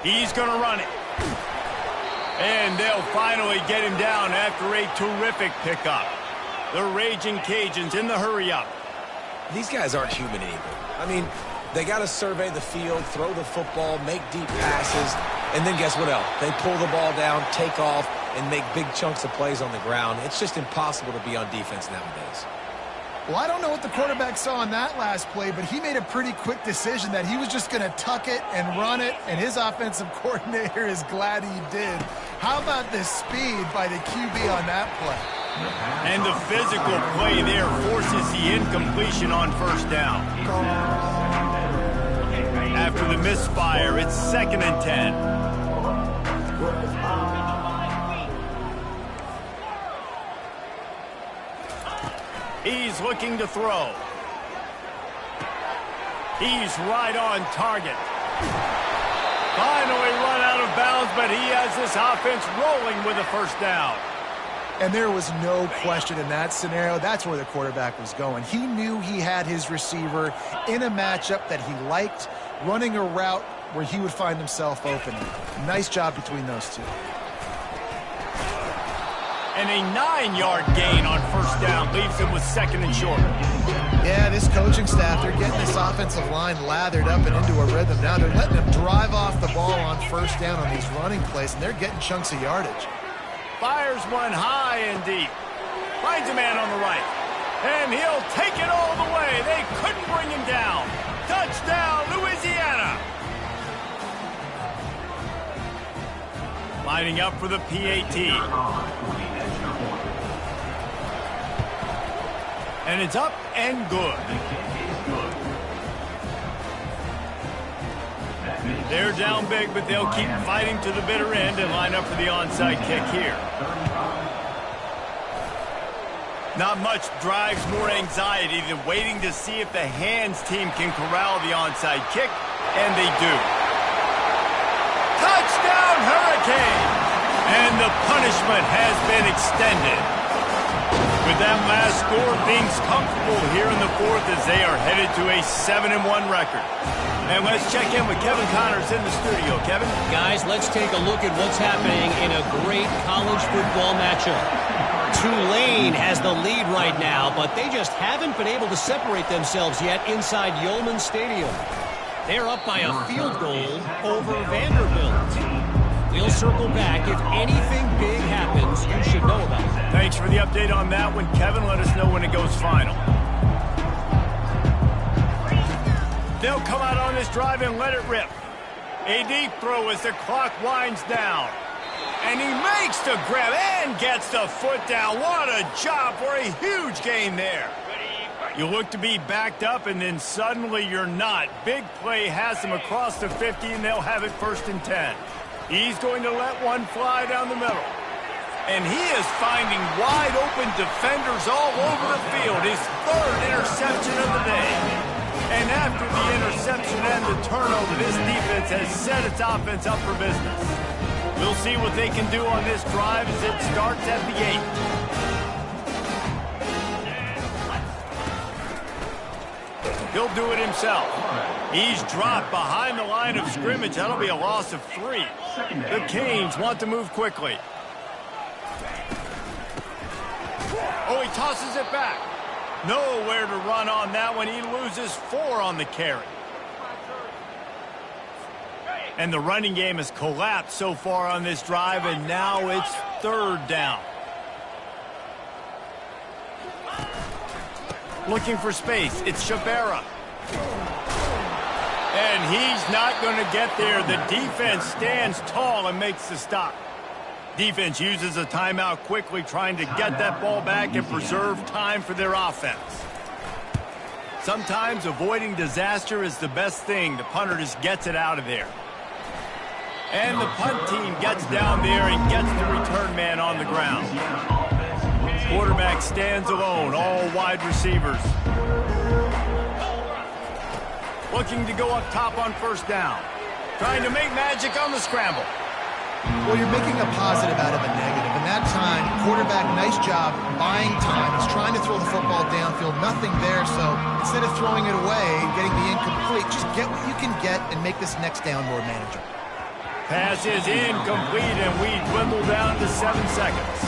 He's going to run it. And they'll finally get him down after a terrific pickup. The Ragin' Cajuns in the hurry-up. These guys aren't human anymore. I mean, they got to survey the field, throw the football, make deep passes, and then guess what else? They pull the ball down, take off, and make big chunks of plays on the ground. It's just impossible to be on defense nowadays. Well, I don't know what the quarterback saw on that last play, but he made a pretty quick decision that he was just going to tuck it and run it, and his offensive coordinator is glad he did. How about the speed by the QB on that play? And the physical play there forces the incompletion on first down. After the misfire, it's 2nd and 10. He's looking to throw. He's right on target. Finally run out of bounds, but he has this offense rolling with a first down. And there was no question in that scenario. That's where the quarterback was going. He knew he had his receiver in a matchup that he liked, running a route where he would find himself open. Nice job between those two. And a 9-yard gain on first down leaves him with 2nd and short. Yeah, this coaching staff, they're getting this offensive line lathered up and into a rhythm. Now they're letting them drive off the ball on first down on these running plays, and they're getting chunks of yardage. Fires one high and deep. Finds a man on the right. And he'll take it all the way. They couldn't bring him down. Touchdown, Louisiana. Lining up for the PAT. And it's up and good. They're down big, but they'll keep fighting to the bitter end and line up for the onside kick here. Not much drives more anxiety than waiting to see if the hands team can corral the onside kick, and they do. Touchdown, Hurricane! And the punishment has been extended. With that last score, things comfortable here in the 4th as they are headed to a 7-1 record. And let's check in with Kevin Connors in the studio. Kevin? Guys, let's take a look at what's happening in a great college football matchup. Tulane has the lead right now, but they just haven't been able to separate themselves yet inside Yeoman Stadium. They're up by a field goal over Vanderbilt. We'll circle back. If anything big happens, you should know about it. Thanks for the update on that one, Kevin. Let us know when it goes final. They'll come out on this drive and let it rip. A deep throw as the clock winds down. And he makes the grab and gets the foot down. What a job for a huge gain there. You look to be backed up, and then suddenly you're not. Big play has them across the 50, and they'll have it 1st and 10. He's going to let one fly down the middle. And he is finding wide open defenders all over the field. His 3rd interception of the day. And after the interception and the turnover, this defense has set its offense up for business. We'll see what they can do on this drive as it starts at the 8. He'll do it himself. He's dropped behind the line of scrimmage. That'll be a loss of 3. The Canes want to move quickly. Oh, he tosses it back. Nowhere to run on that one. He loses 4 on the carry. And the running game has collapsed so far on this drive, and now it's 3rd down. Looking for space. It's Shabera. And he's not going to get there. The defense stands tall and makes the stop. Defense uses a timeout quickly, trying to get that ball back and preserve time for their offense. Sometimes avoiding disaster is the best thing. The punter just gets it out of there. And the punt team gets down there and gets the return man on the ground. Quarterback stands alone, all wide receivers. Looking to go up top on first down. Trying to make magic on the scramble. Well, you're making a positive out of a negative. And that time, quarterback, nice job buying time. He's trying to throw the football downfield. Nothing there, so instead of throwing it away, getting the incomplete, just get what you can get and make this next down more manageable. Pass is incomplete, and we dwindle down to 7 seconds.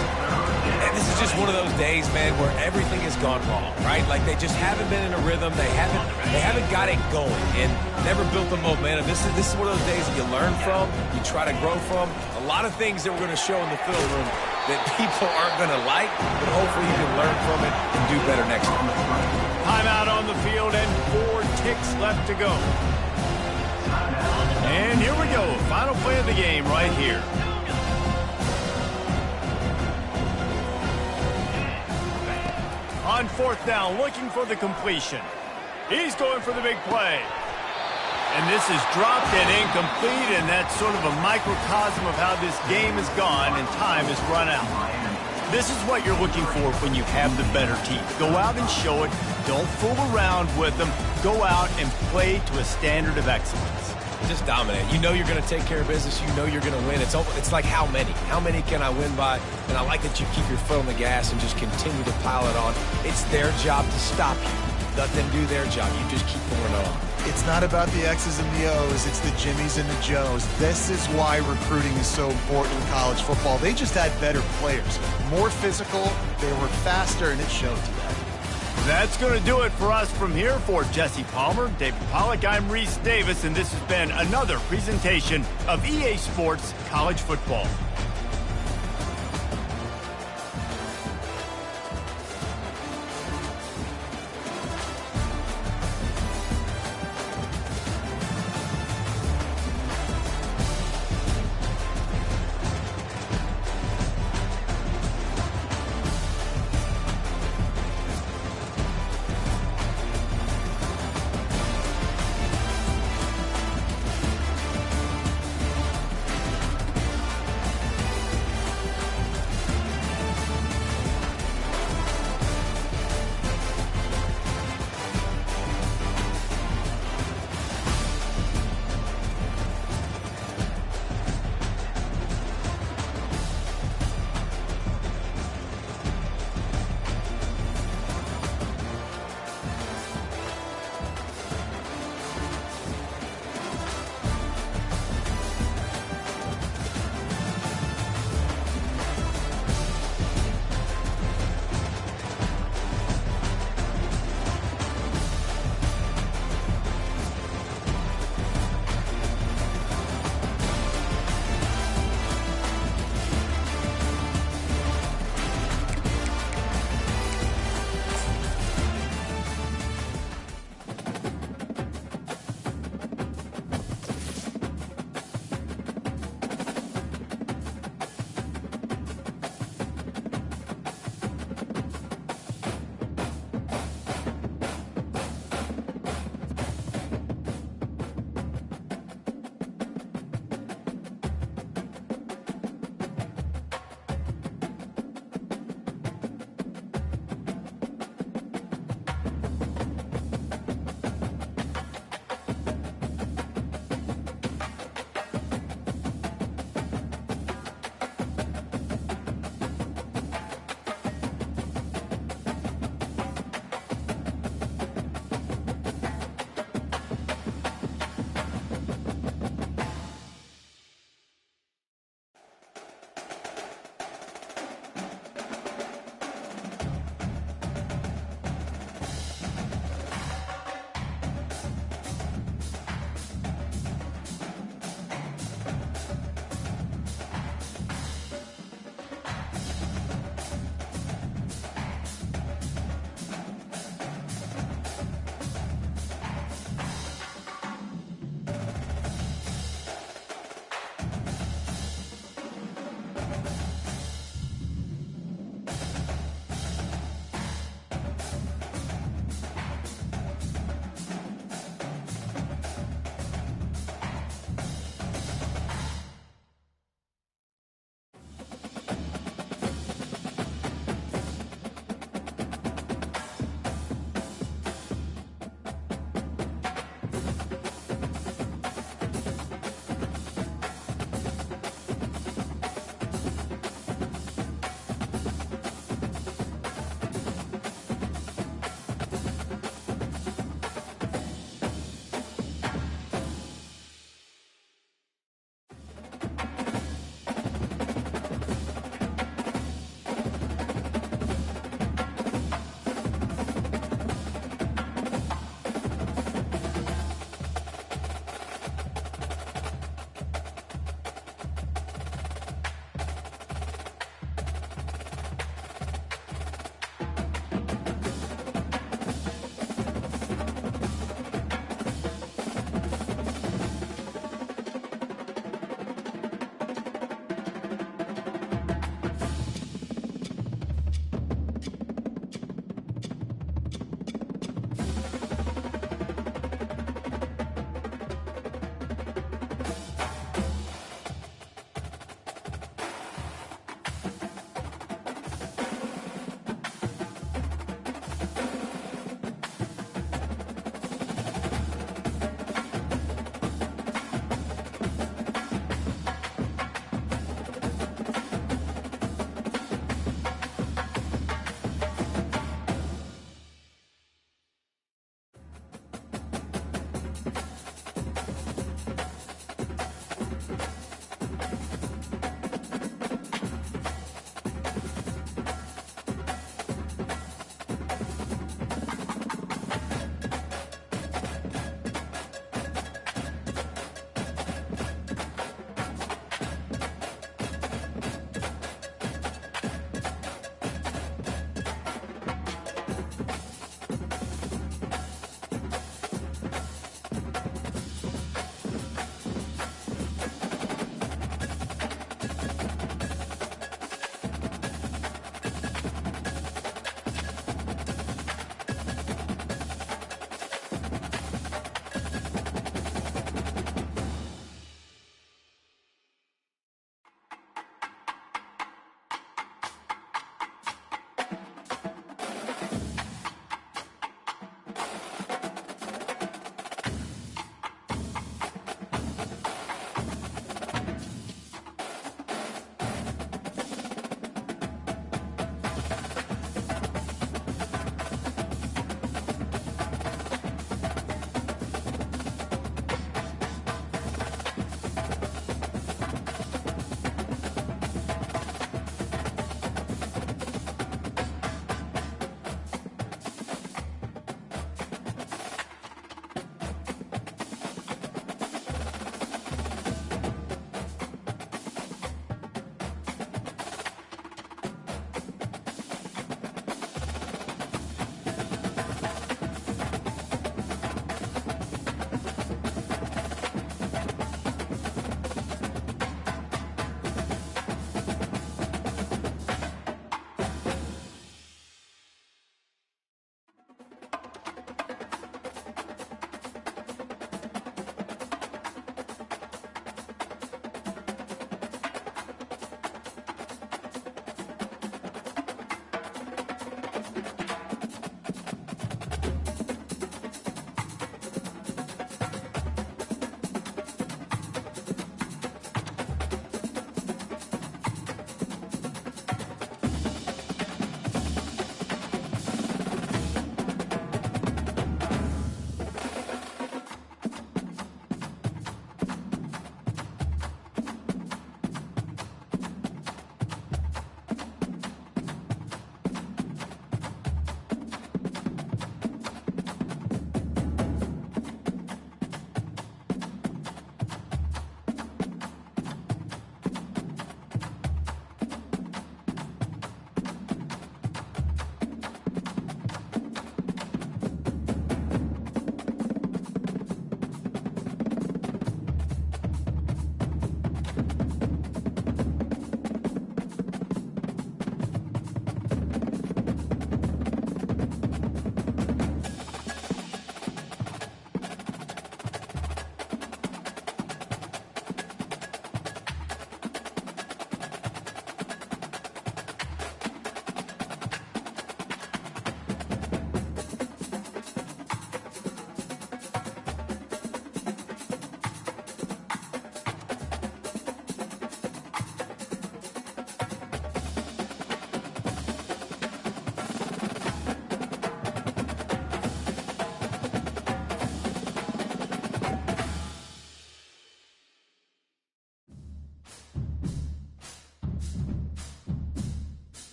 And this is just one of those days, man, where everything has gone wrong, right? Like they just haven't been in a rhythm. They haven't got it going and never built the momentum. This is one of those days that you learn from, you try to grow from. A lot of things that we're going to show in the film room that people aren't going to like, but hopefully you can learn from it and do better next time. Timeout on the field and 4 ticks left to go. And here we go. Final play of the game right here. On fourth down, looking for the completion. He's going for the big play. And this is dropped and incomplete, and that's sort of a microcosm of how this game has gone, and time has run out. This is what you're looking for when you have the better team. Go out and show it. Don't fool around with them. Go out and play to a standard of excellence. Just dominate. You know you're going to take care of business. You know you're going to win. It's like how many? How many can I win by? And I like that you keep your foot on the gas and just continue to pile it on. It's their job to stop you. Let them do their job. You just keep pouring it on. It's not about the X's and the O's. It's the Jimmies and the Joes. This is why recruiting is so important in college football. They just had better players, more physical, they were faster, and it showed today. That's going to do it for us from here. For Jesse Palmer, David Pollack, I'm Reese Davis, and this has been another presentation of EA Sports College Football.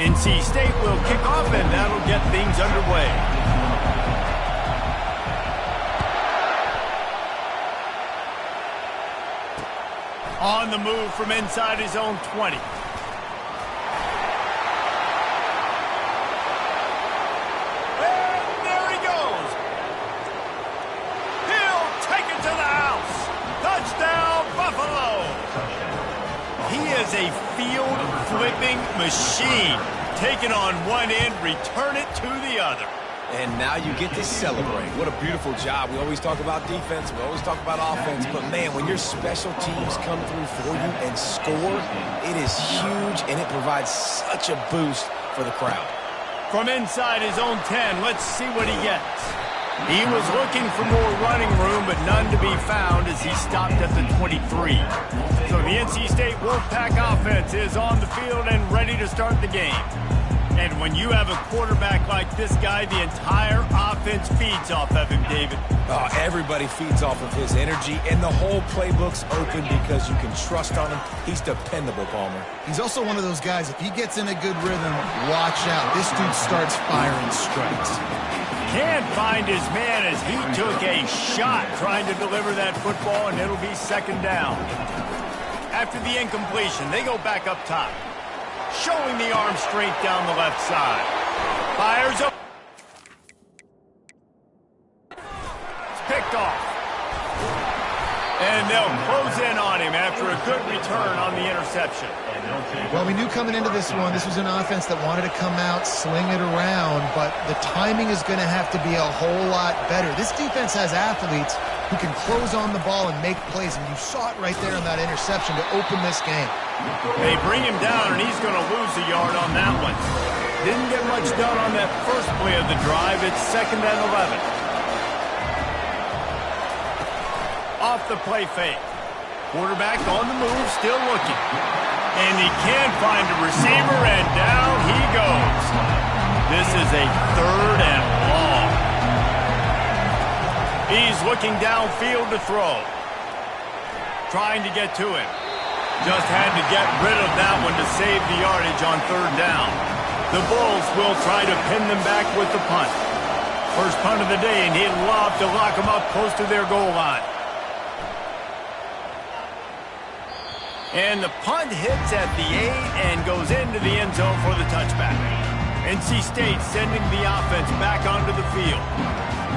NC State will kick off, and that'll get things underway. On the move from inside his own 20. And there he goes. He'll take it to the house. Touchdown, Buffalo. He is a field-flipping machine. Take it on one end, return it to the other. And now you get to celebrate. What a beautiful job. We always talk about defense. We always talk about offense. But, man, when your special teams come through for you and score, it is huge, and it provides such a boost for the crowd. From inside his own 10, let's see what he gets. He was looking for more running room, but none to be found as he stopped at the 23. So the NC State Wolfpack offense is on the field and ready to start the game. And when you have a quarterback like this guy, the entire offense feeds off of him, David. Oh, everybody feeds off of his energy, and the whole playbook's open because you can trust on him. He's dependable, Palmer. He's also one of those guys, if he gets in a good rhythm, watch out. This dude starts firing strikes. Can't find his man as he took a shot trying to deliver that football, and it'll be second down. After the incompletion, they go back up top. Showing the arm strength down the left side. Fires up. It's picked off. And they'll close in on him after a good return on the interception. Well, we knew coming into this one, this was an offense that wanted to come out, sling it around, but the timing is going to have to be a whole lot better. This defense has athletes who can close on the ball and make plays, and you saw it right there in that interception to open this game. They bring him down, and he's going to lose a yard on that one. Didn't get much done on that first play of the drive. It's 2nd and 11. Off the play fake. Quarterback on the move, still looking. And he can't find a receiver, and down he goes. This is a 3rd and long. He's looking downfield to throw. Trying to get to him. Just had to get rid of that one to save the yardage on 3rd down. The Bulls will try to pin them back with the punt. First punt of the day, and he'd love to lock them up close to their goal line. And the punt hits at the 8 and goes into the end zone for the touchback. NC State sending the offense back onto the field.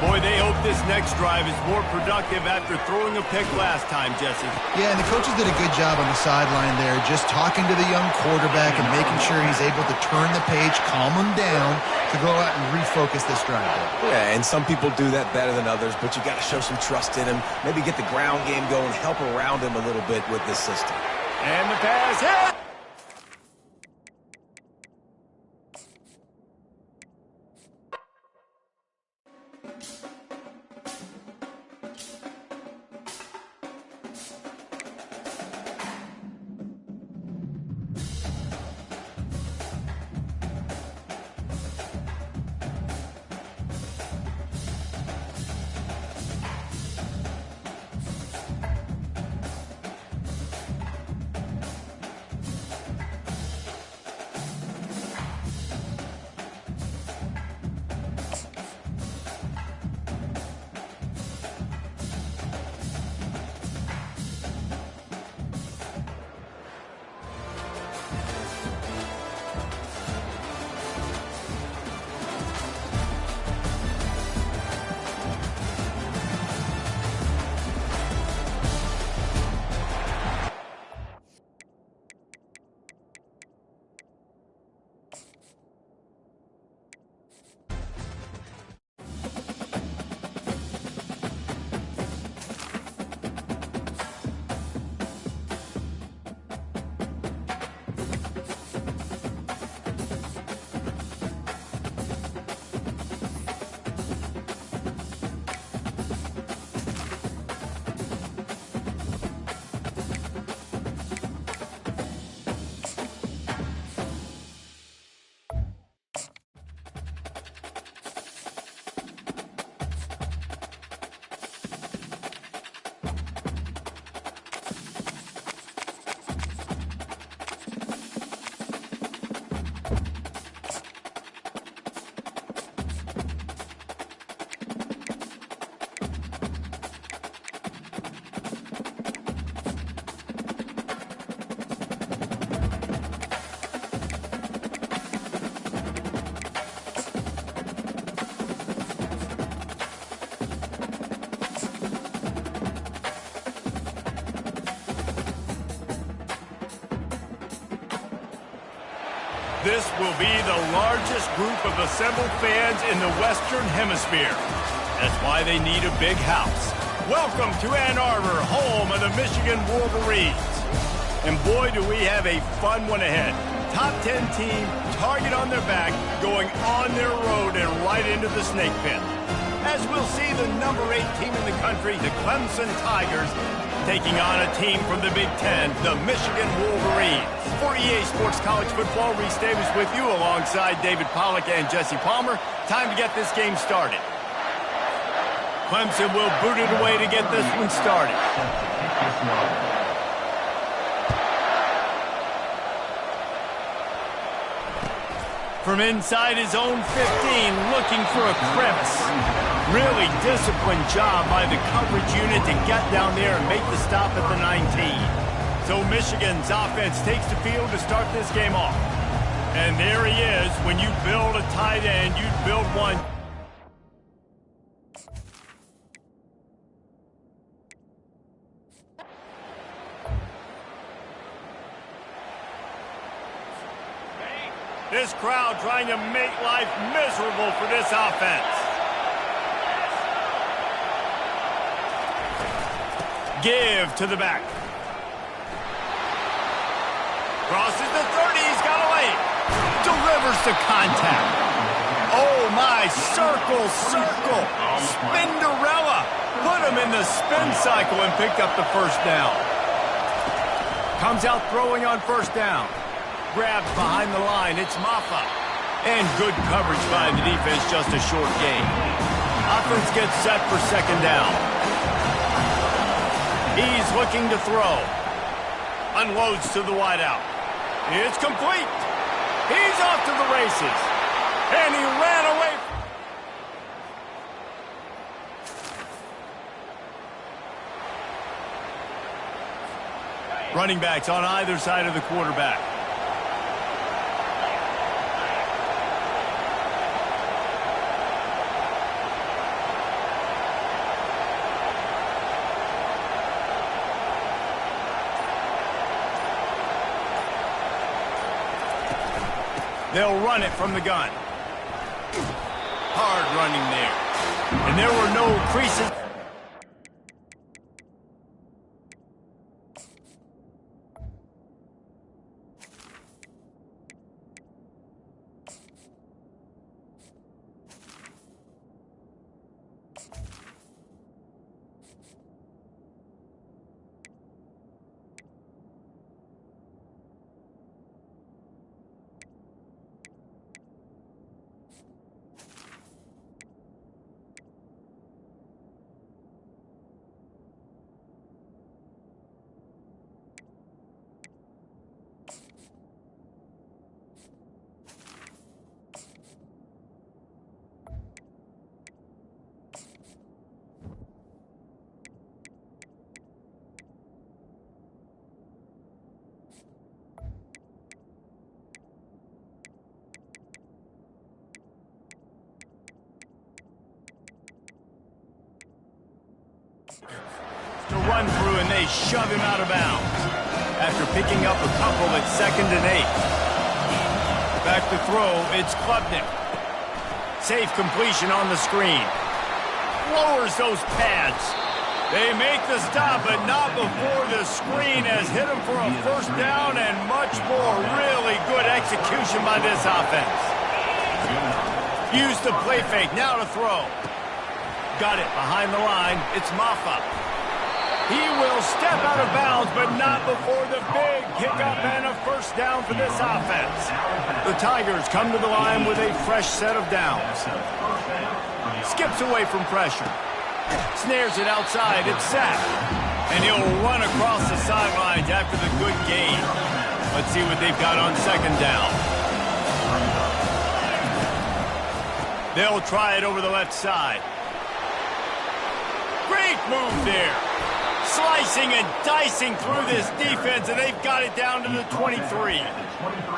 Boy, they hope this next drive is more productive after throwing a pick last time, Jesse. Yeah, and the coaches did a good job on the sideline there, just talking to the young quarterback and making sure he's able to turn the page, calm him down, to go out and refocus this drive. Yeah, and some people do that better than others, but you got to show some trust in him. Maybe get the ground game going, help around him a little bit with this system. And the pass hit. This will be the largest group of assembled fans in the Western Hemisphere. That's why they need a big house. Welcome to Ann Arbor, home of the Michigan Wolverines. And boy, do we have a fun one ahead. Top 10 team, target on their back, going on their road and right into the snake pit. As we'll see the number 8 team in the country, the Clemson Tigers, taking on a team from the Big Ten, the Michigan Wolverines. For EA Sports College Football, Reese Davis with you alongside David Pollack and Jesse Palmer. Time to get this game started. Clemson will boot it away to get this one started. From inside his own 15, looking for a crevice. Really disciplined job by the coverage unit to get down there and make the stop at the 19. So Michigan's offense takes the field to start this game off. And there he is. When you build a tight end, you build one. This crowd trying to make life miserable for this offense. Give to the back. Crosses the 30, he's got a lane. Delivers to contact. Oh my, circle. Spinderella. Put him in the spin cycle and picked up the first down. Comes out throwing on first down. Grabs behind the line, it's Maffa. And good coverage by the defense, just a short gain. Offense gets set for second down. He's looking to throw. Unloads to the wideout. It's complete. He's off to the races. And he ran away. Running backs on either side of the quarterback. They'll run it from the gun. Hard running there. And there were no creases. To run through, and they shove him out of bounds after picking up a couple at 2nd and 8. Back to throw, it's Klubnik. Safe completion on the screen. Lowers those pads. They make the stop, but not before the screen has hit him for a first down and much more. Really good execution by this offense. Use the play fake, now to throw. Got it behind the line, it's Maffa. He will step out of bounds, but not before the big kickoff and a first down for this offense. The Tigers come to the line with a fresh set of downs. Skips away from pressure. Snares it outside, it's sacked. And he'll run across the sidelines after the good gain. Let's see what they've got on second down. They'll try it over the left side. Great move there. Slicing and dicing through this defense, and they've got it down to the 23.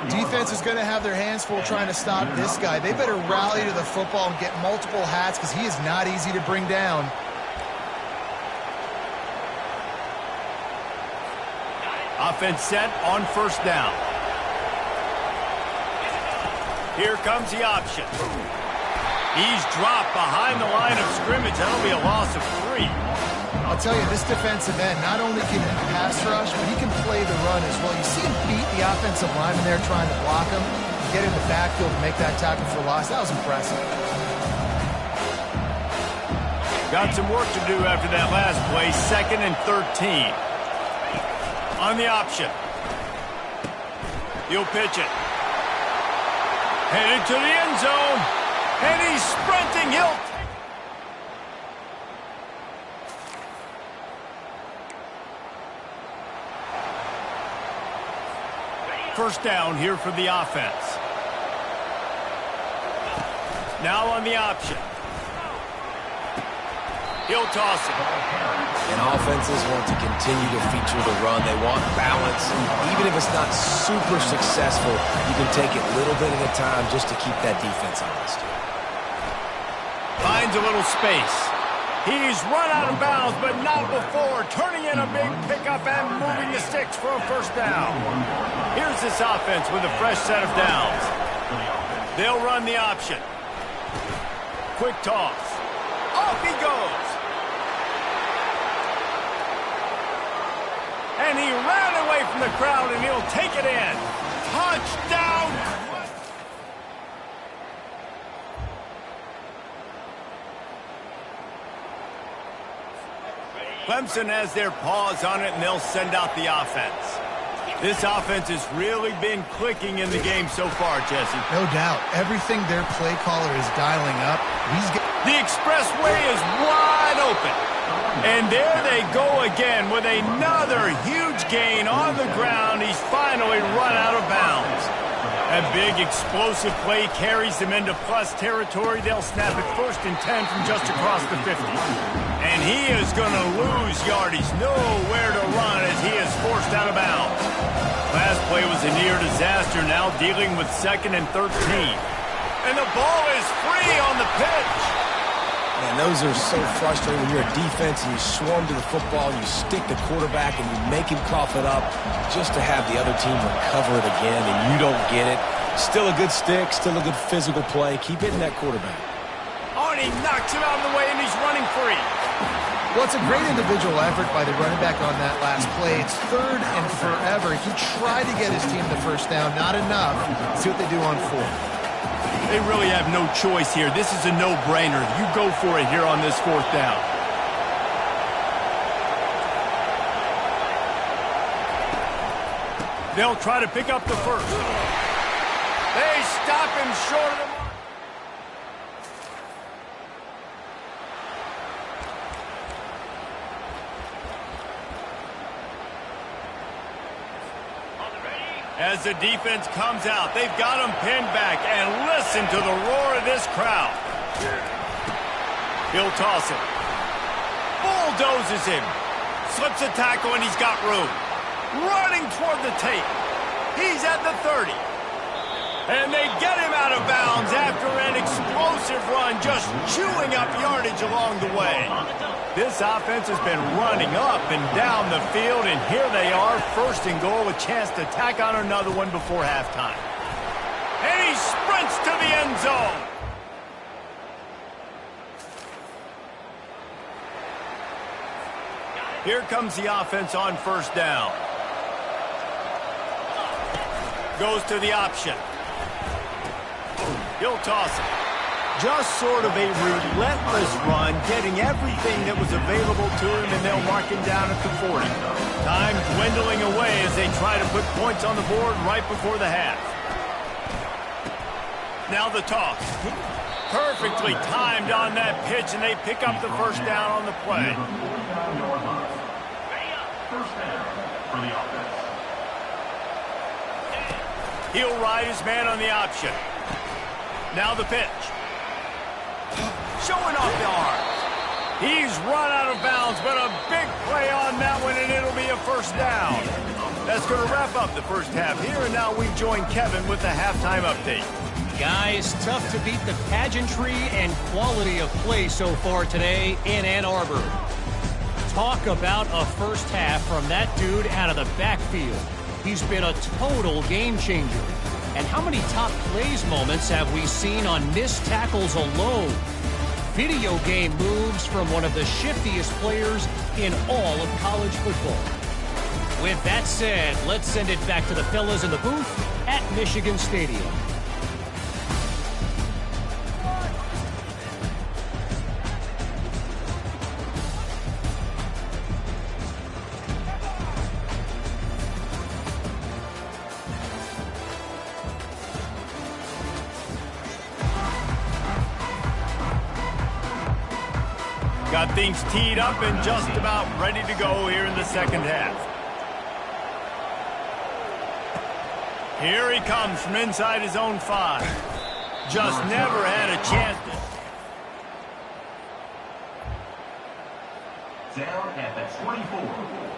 Defense is going to have their hands full trying to stop this guy. They better rally to the football and get multiple hats because he is not easy to bring down. Offense set on first down. Here comes the option. He's dropped behind the line of scrimmage. That'll be a loss of 3. I'll tell you, this defensive end, not only can he pass rush, but he can play the run as well. You see him beat the offensive lineman there trying to block him, get in the backfield and make that tackle for loss. That was impressive. Got some work to do after that last play. 2nd and 13. On the option. He'll pitch it. Headed to the end zone. And he's sprinting. He'll first down here for the offense. Now on the option. He'll toss it. And offenses want to continue to feature the run. They want balance. Even if it's not super successful, you can take it little bit at a time just to keep that defense honest. Finds a little space. He's run out of bounds, but not before. Turning in a big pickup and moving the sticks for a first down. Here's this offense with a fresh set of downs. They'll run the option. Quick toss. Off he goes. And he ran away from the crowd, and he'll take it in. Touchdown! Clemson has their paws on it, and they'll send out the offense. This offense has really been clicking in the game so far, Jesse. No doubt. Everything their play caller is dialing up. The expressway is wide open. And there they go again with another huge gain on the ground. He's finally run out of bounds. A big explosive play carries them into plus territory. They'll snap it 1st and 10 from just across the 50. And he is going to lose yardage. Nowhere to run as he is forced out of bounds. Last play was a near disaster, now dealing with 2nd and 13. And the ball is free on the pitch. Man, those are so frustrating when you're a defense and you swarm to the football, and you stick the quarterback and you make him cough it up just to have the other team recover it again, and you don't get it. Still a good stick, still a good physical play. Keep hitting that quarterback. Oh, and he knocks him out of the way, and he's running free. Well, it's a great individual effort by the running back on that last play. It's 3rd and forever. He tried to get his team the first down. Not enough. See what they do on 4th. They really have no choice here. This is a no-brainer. You go for it here on this 4th down. They'll try to pick up the first. They stop him short of the mark. As the defense comes out, they've got him pinned back, and listen to the roar of this crowd. He'll toss it. Bulldozes him. Slips a tackle, and he's got room. Running toward the tape. He's at the 30. And they get him out of bounds after an explosive run, just chewing up yardage along the way. This offense has been running up and down the field, and here they are, 1st and goal, a chance to tack on another one before halftime. And he sprints to the end zone. Here comes the offense on 1st down. Goes to the option. He'll toss it. Just sort of a relentless run, getting everything that was available to him, and they'll mark him down at the 40. Time dwindling away as they try to put points on the board right before the half. Now the toss. Perfectly timed on that pitch, and they pick up the first down on the play. First down for the offense. He'll ride his man on the option. Now the pitch. Showing off the arms. He's run out of bounds, but a big play on that one, and it'll be a first down. That's going to wrap up the first half here, and now we join Kevin with the halftime update. Guys, tough to beat the pageantry and quality of play so far today in Ann Arbor. Talk about a first half from that dude out of the backfield. He's been a total game changer. And how many top plays moments have we seen on missed tackles alone? Video game moves from one of the shiftiest players in all of college football. With that said, let's send it back to the fellas in the booth at Michigan Stadium. Got things teed up and just about ready to go here in the second half. Here he comes from inside his own 5. Just never had a chance to... Down at the 24,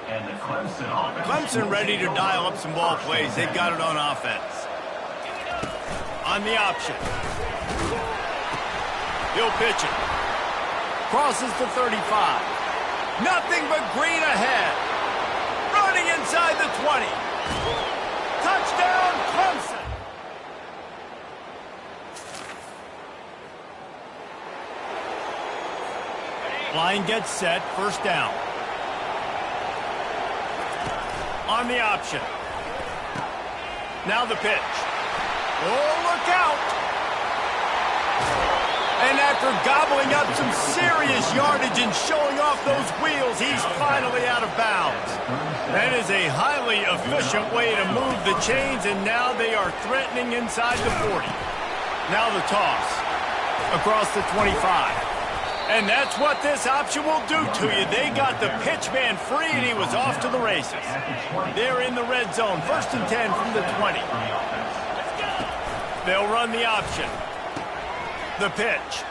and the Clemson offense. Clemson ready to dial up some ball plays. They've got it on offense. On the option. He'll pitch it. Crosses the 35. Nothing but green ahead. Running inside the 20. Touchdown, Clemson. Line gets set, first down. On the option. Now the pitch. Oh, look out! And after gobbling up some serious yardage and showing off those wheels, he's finally out of bounds. That is a highly efficient way to move the chains, and now they are threatening inside the 40. Now the toss. Across the 25. And that's what this option will do to you. They got the pitch man free, and he was off to the races. They're in the red zone. First and 10 from the 20. They'll run the option. The pitch.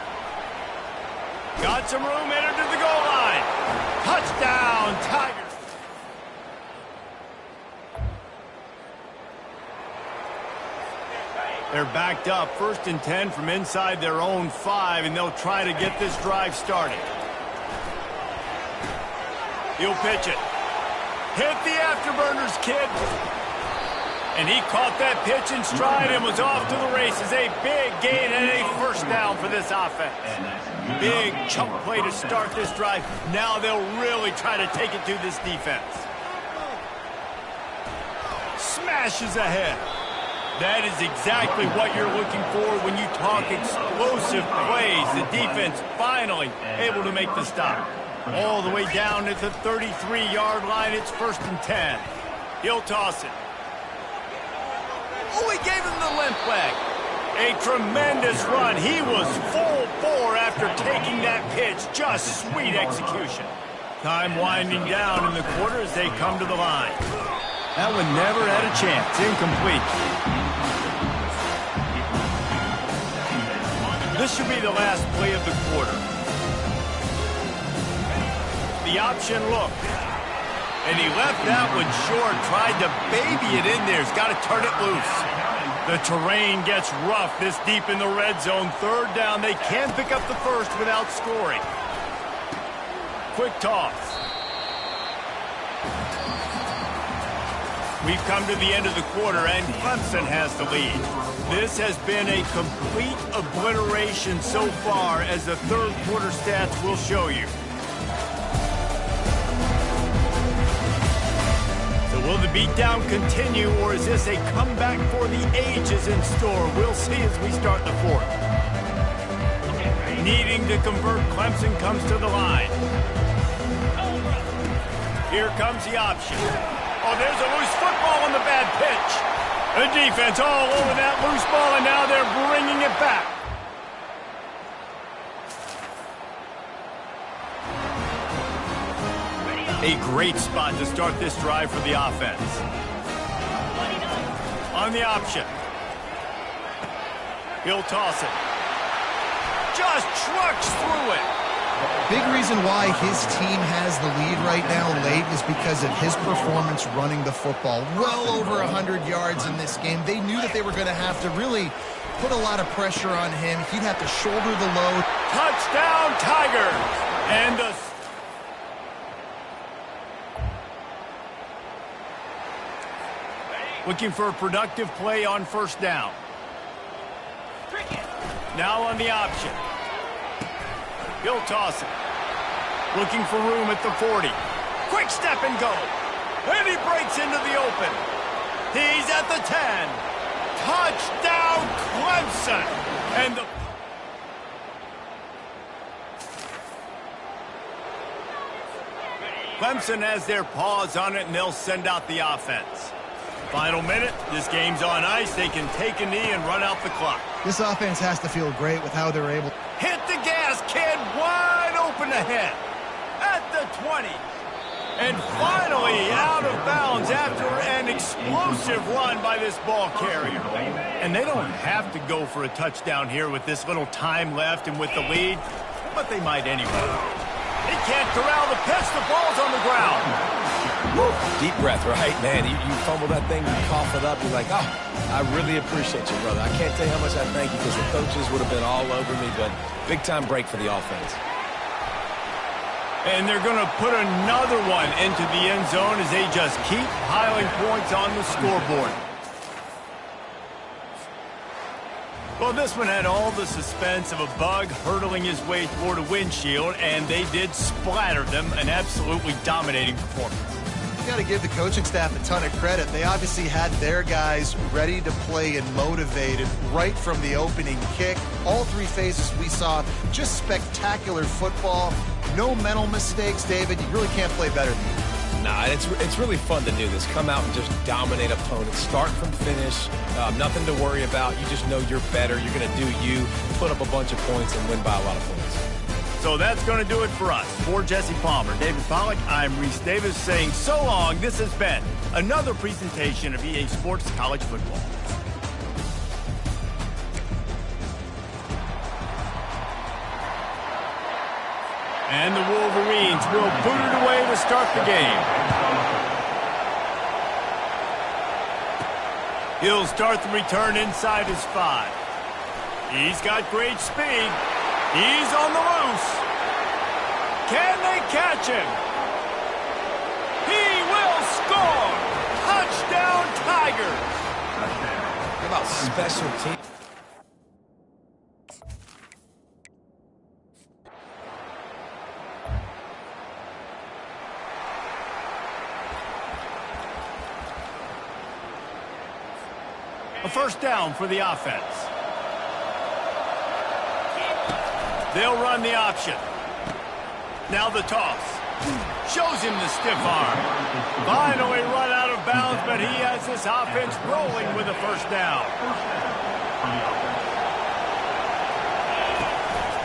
Got some room, entered to the goal line. Touchdown, Tigers. They're backed up, first and 10 from inside their own 5, and they'll try to get this drive started. He'll pitch it. Hit the afterburners, kid. And he caught that pitch in stride and was off to the races. A big gain and a first down for this offense. Big chunk play to start this drive. Now they'll really try to take it to this defense. Smashes ahead. That is exactly what you're looking for when you talk explosive plays. The defense finally able to make the stop. All the way down at the 33-yard line. It's first and 10. He'll toss it. Oh, he gave him the limp leg. A tremendous run. He was full bore after taking that pitch. Just sweet execution. Time winding down in the quarter as they come to the line. That one never had a chance. Incomplete. This should be the last play of the quarter. The option look. And he left that one short. Tried to baby it in there. He's got to turn it loose. The terrain gets rough this deep in the red zone. Third down. They can pick up the first without scoring. Quick toss. We've come to the end of the quarter, and Clemson has the lead. This has been a complete obliteration so far, as the third quarter stats will show you. So will the beatdown continue, or is this a comeback for the ages in store? We'll see as we start the fourth. Needing to convert, Clemson comes to the line. Here comes the option. Oh, there's a loose football on the bad pitch. The defense all over that loose ball, and now they're bringing it back. A great spot to start this drive for the offense. On the option. He'll toss it. Just trucks through it. Big reason why his team has the lead right now late is because of his performance running the football. Well over 100 yards in this game. They knew that they were going to have to really put a lot of pressure on him. He'd have to shoulder the load. Touchdown, Tigers! And the... Looking for a productive play on first down. Now on the option. He'll toss it. Looking for room at the 40. Quick step and go. And he breaks into the open. He's at the 10. Touchdown, Clemson. And the... Clemson has their paws on it, and they'll send out the offense. Final minute. This game's on ice. They can take a knee and run out the clock. This offense has to feel great with how they're able. Hit the gas, kid. Wide open. open ahead at the 20. And finally out of bounds after an explosive run by this ball carrier. And they don't have to go for a touchdown here with this little time left and with the lead, but they might anyway. They can't corral the pitch. The ball's on the ground. Woo. Deep breath, right, man? You fumble that thing, you cough it up, you're like, oh, I really appreciate you, brother. I can't tell you how much I thank you because the coaches would have been all over me, but big-time break for the offense. And they're going to put another one into the end zone as they just keep piling points on the scoreboard. Well, this one had all the suspense of a bug hurtling his way toward a windshield, and they did splatter them, an absolutely dominating performance. You got to give the coaching staff a ton of credit. They obviously had their guys ready to play and motivated right from the opening kick. All three phases we saw, just spectacular football. No mental mistakes, David. You really can't play better than that. Nah, it's really fun to do this. Come out and just dominate opponents. Start from finish. Nothing to worry about. You just know you're better. You're going to do you, put up a bunch of points, and win by a lot of points. So that's going to do it for us. For Jesse Palmer, David Pollack, I'm Reese Davis saying so long. This has been another presentation of EA Sports College Football. And the Wolverines will boot it away to start the game. He'll start the return inside his 5. He's got great speed. He's on the loose. Can they catch him? He will score! Touchdown, Tigers! How about special teams? A first down for the offense. They'll run the option. Now the toss. Shows him the stiff arm. Finally run out of bounds, but he has this offense rolling with a first down.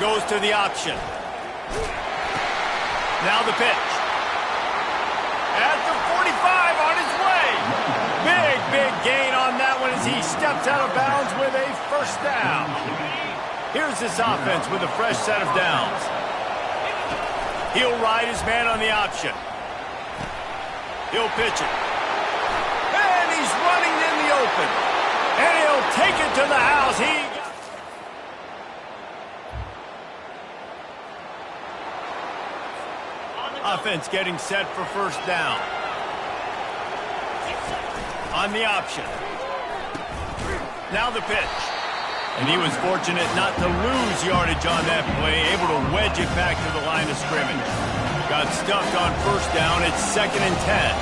Goes to the option. Now the pitch. At the 45 on his way. Big gain on that one as he steps out of bounds with a first down. Here's this offense with a fresh set of downs. He'll ride his man on the option. He'll pitch it. And he's running in the open. And he'll take it to the house. Offense getting set for first down. On the option. Now the pitch. And he was fortunate not to lose yardage on that play, able to wedge it back to the line of scrimmage. Got stuffed on first down. It's 2nd and 10.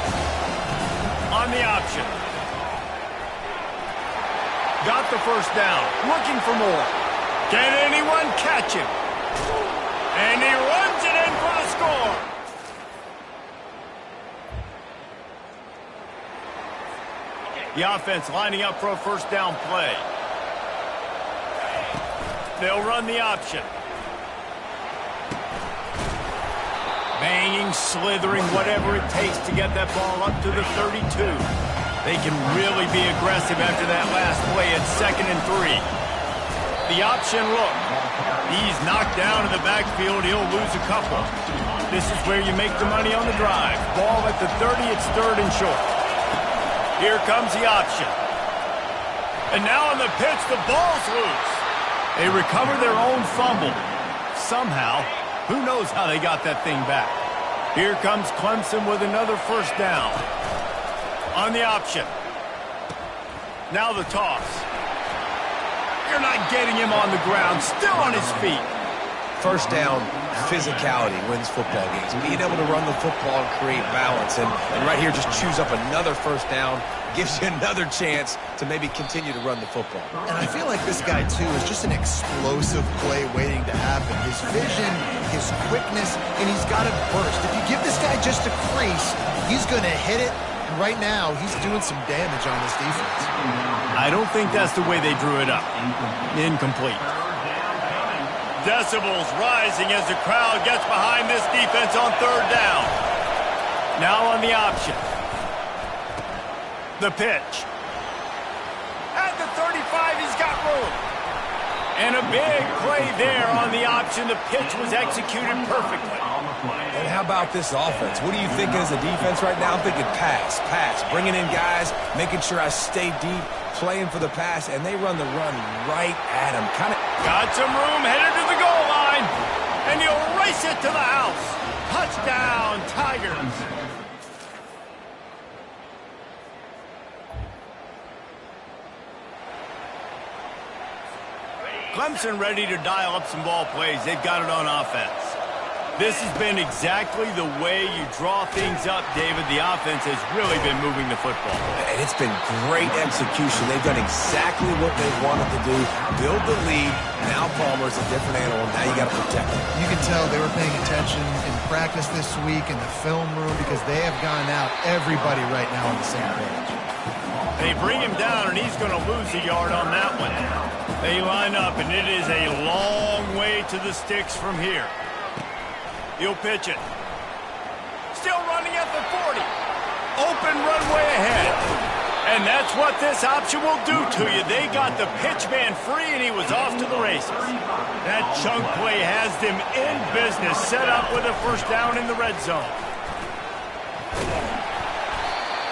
On the option. Got the first down. Looking for more. Can anyone catch him? And he runs it in for the score. The offense lining up for a first down play. They'll run the option. Banging, slithering, whatever it takes to get that ball up to the 32. They can really be aggressive after that last play at 2nd and 3. The option look. He's knocked down in the backfield. He'll lose a couple. This is where you make the money on the drive. Ball at the 30. It's 3rd and short. Here comes the option. And now on the pitch, the ball's loose. They recover their own fumble. Somehow, who knows how they got that thing back. Here comes Clemson with another first down. On the option. Now the toss. You're not getting him on the ground, still on his feet. First down, physicality wins football games. Being able to run the football and create balance. And right here, just choose up another first down. Gives you another chance to maybe continue to run the football. And I feel like this guy, too, is just an explosive play waiting to happen. His vision, his quickness, and he's got a burst. If you give this guy just a crease, he's going to hit it. And right now, he's doing some damage on this defense. I don't think that's the way they drew it up. Incomplete. Decibels rising as the crowd gets behind this defense on third down. Now on the option. The pitch. At the 35, he's got room. And a big play there on the option. The pitch was executed perfectly. And how about this offense? What are you thinking as a defense right now? I'm thinking pass, bringing in guys, making sure I stay deep, playing for the pass, and they run the run right at him. Got some room, headed to the goal line, and he'll race it to the house. Touchdown, Tigers. Clemson ready to dial up some ball plays. They've got it on offense. This has been exactly the way you draw things up, David. The offense has really been moving the football. And it's been great execution. They've done exactly what they wanted to do. Build the lead. Now Palmer's a different animal. Now you got to protect him. You can tell they were paying attention in practice this week in the film room because they have gone out everybody right now on the same page. They bring him down, and he's going to lose a yard on that one. They line up, and it is a long way to the sticks from here. He'll pitch it. Still running at the 40. Open runway ahead. And that's what this option will do to you. They got the pitch man free, and he was off to the races. That chunk play has them in business, set up with a first down in the red zone.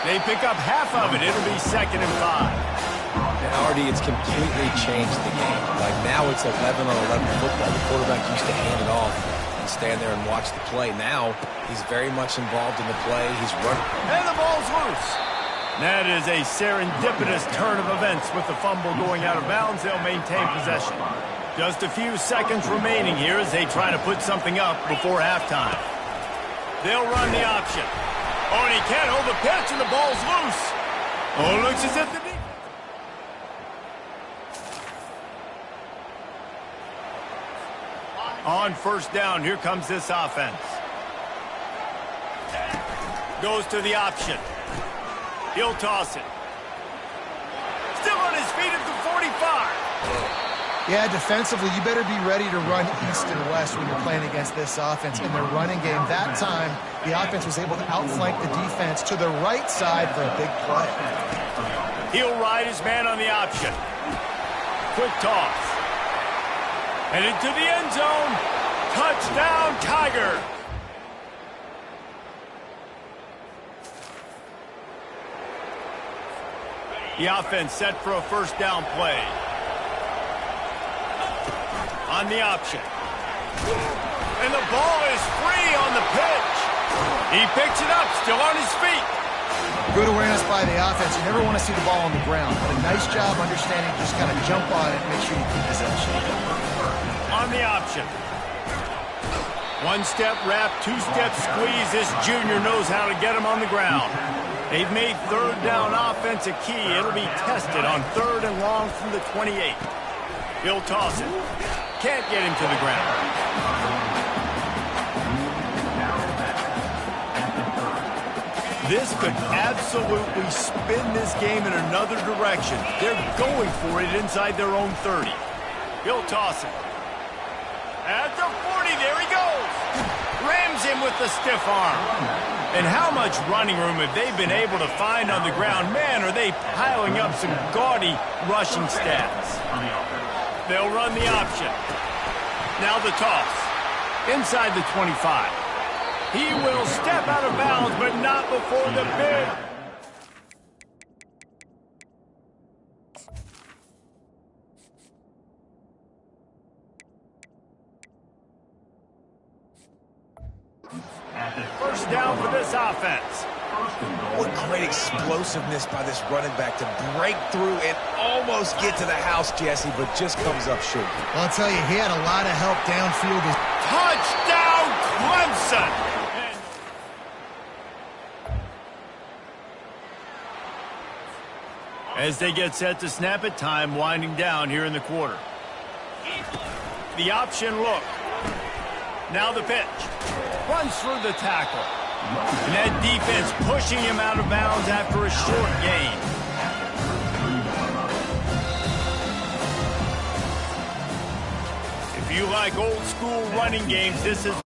They pick up half of it. It'll be 2nd and 5. And Artie, it's completely changed the game. Like now it's 11-on-11 football. The quarterback used to hand it off and stand there and watch the play. Now he's very much involved in the play. He's running. And the ball's loose. That is a serendipitous turn of events. With the fumble going out of bounds, they'll maintain possession. Just a few seconds remaining here as they try to put something up before halftime. They'll run the option. Oh, and he can't hold the pitch, and the ball's loose. Oh, looks as if the defense. On first down, here comes this offense. Goes to the option. He'll toss it. Still on his feet at the 45. Yeah, defensively, you better be ready to run east and west when you're playing against this offense in their running game. That time, the offense was able to outflank the defense to the right side for a big play. He'll ride his man on the option. Quick toss. Headed to the end zone. Touchdown, Tiger. The offense set for a first down play. On the option. And the ball is free on the pitch. He picks it up, still on his feet. Good awareness by the offense. You never want to see the ball on the ground. But a nice job understanding to just kind of jump on it and make sure you keep possession. On the option. One-step wrap, two-step squeeze. This junior knows how to get him on the ground. They've made third down offense a key. It'll be tested on 3rd and long from the 28. He'll toss it. Can't get him to the ground. This could absolutely spin this game in another direction. They're going for it inside their own 30. He'll toss it. At the 40, there he goes. Rams him with the stiff arm. And how much running room have they been able to find on the ground? Man, are they piling up some gaudy rushing stats. They'll run the option. Now the toss. Inside the 25. He will step out of bounds, but not before the big. First down for this offense. What great explosiveness by this running back to break through and almost get to the house, Jesse, but just comes up short. Well, I'll tell you, he had a lot of help downfield. Touchdown, Clemson! As they get set to snap it, time winding down here in the quarter. The option look. Now the pitch. Runs through the tackle. And that defense pushing him out of bounds after a short gain. If you like old school running games, this is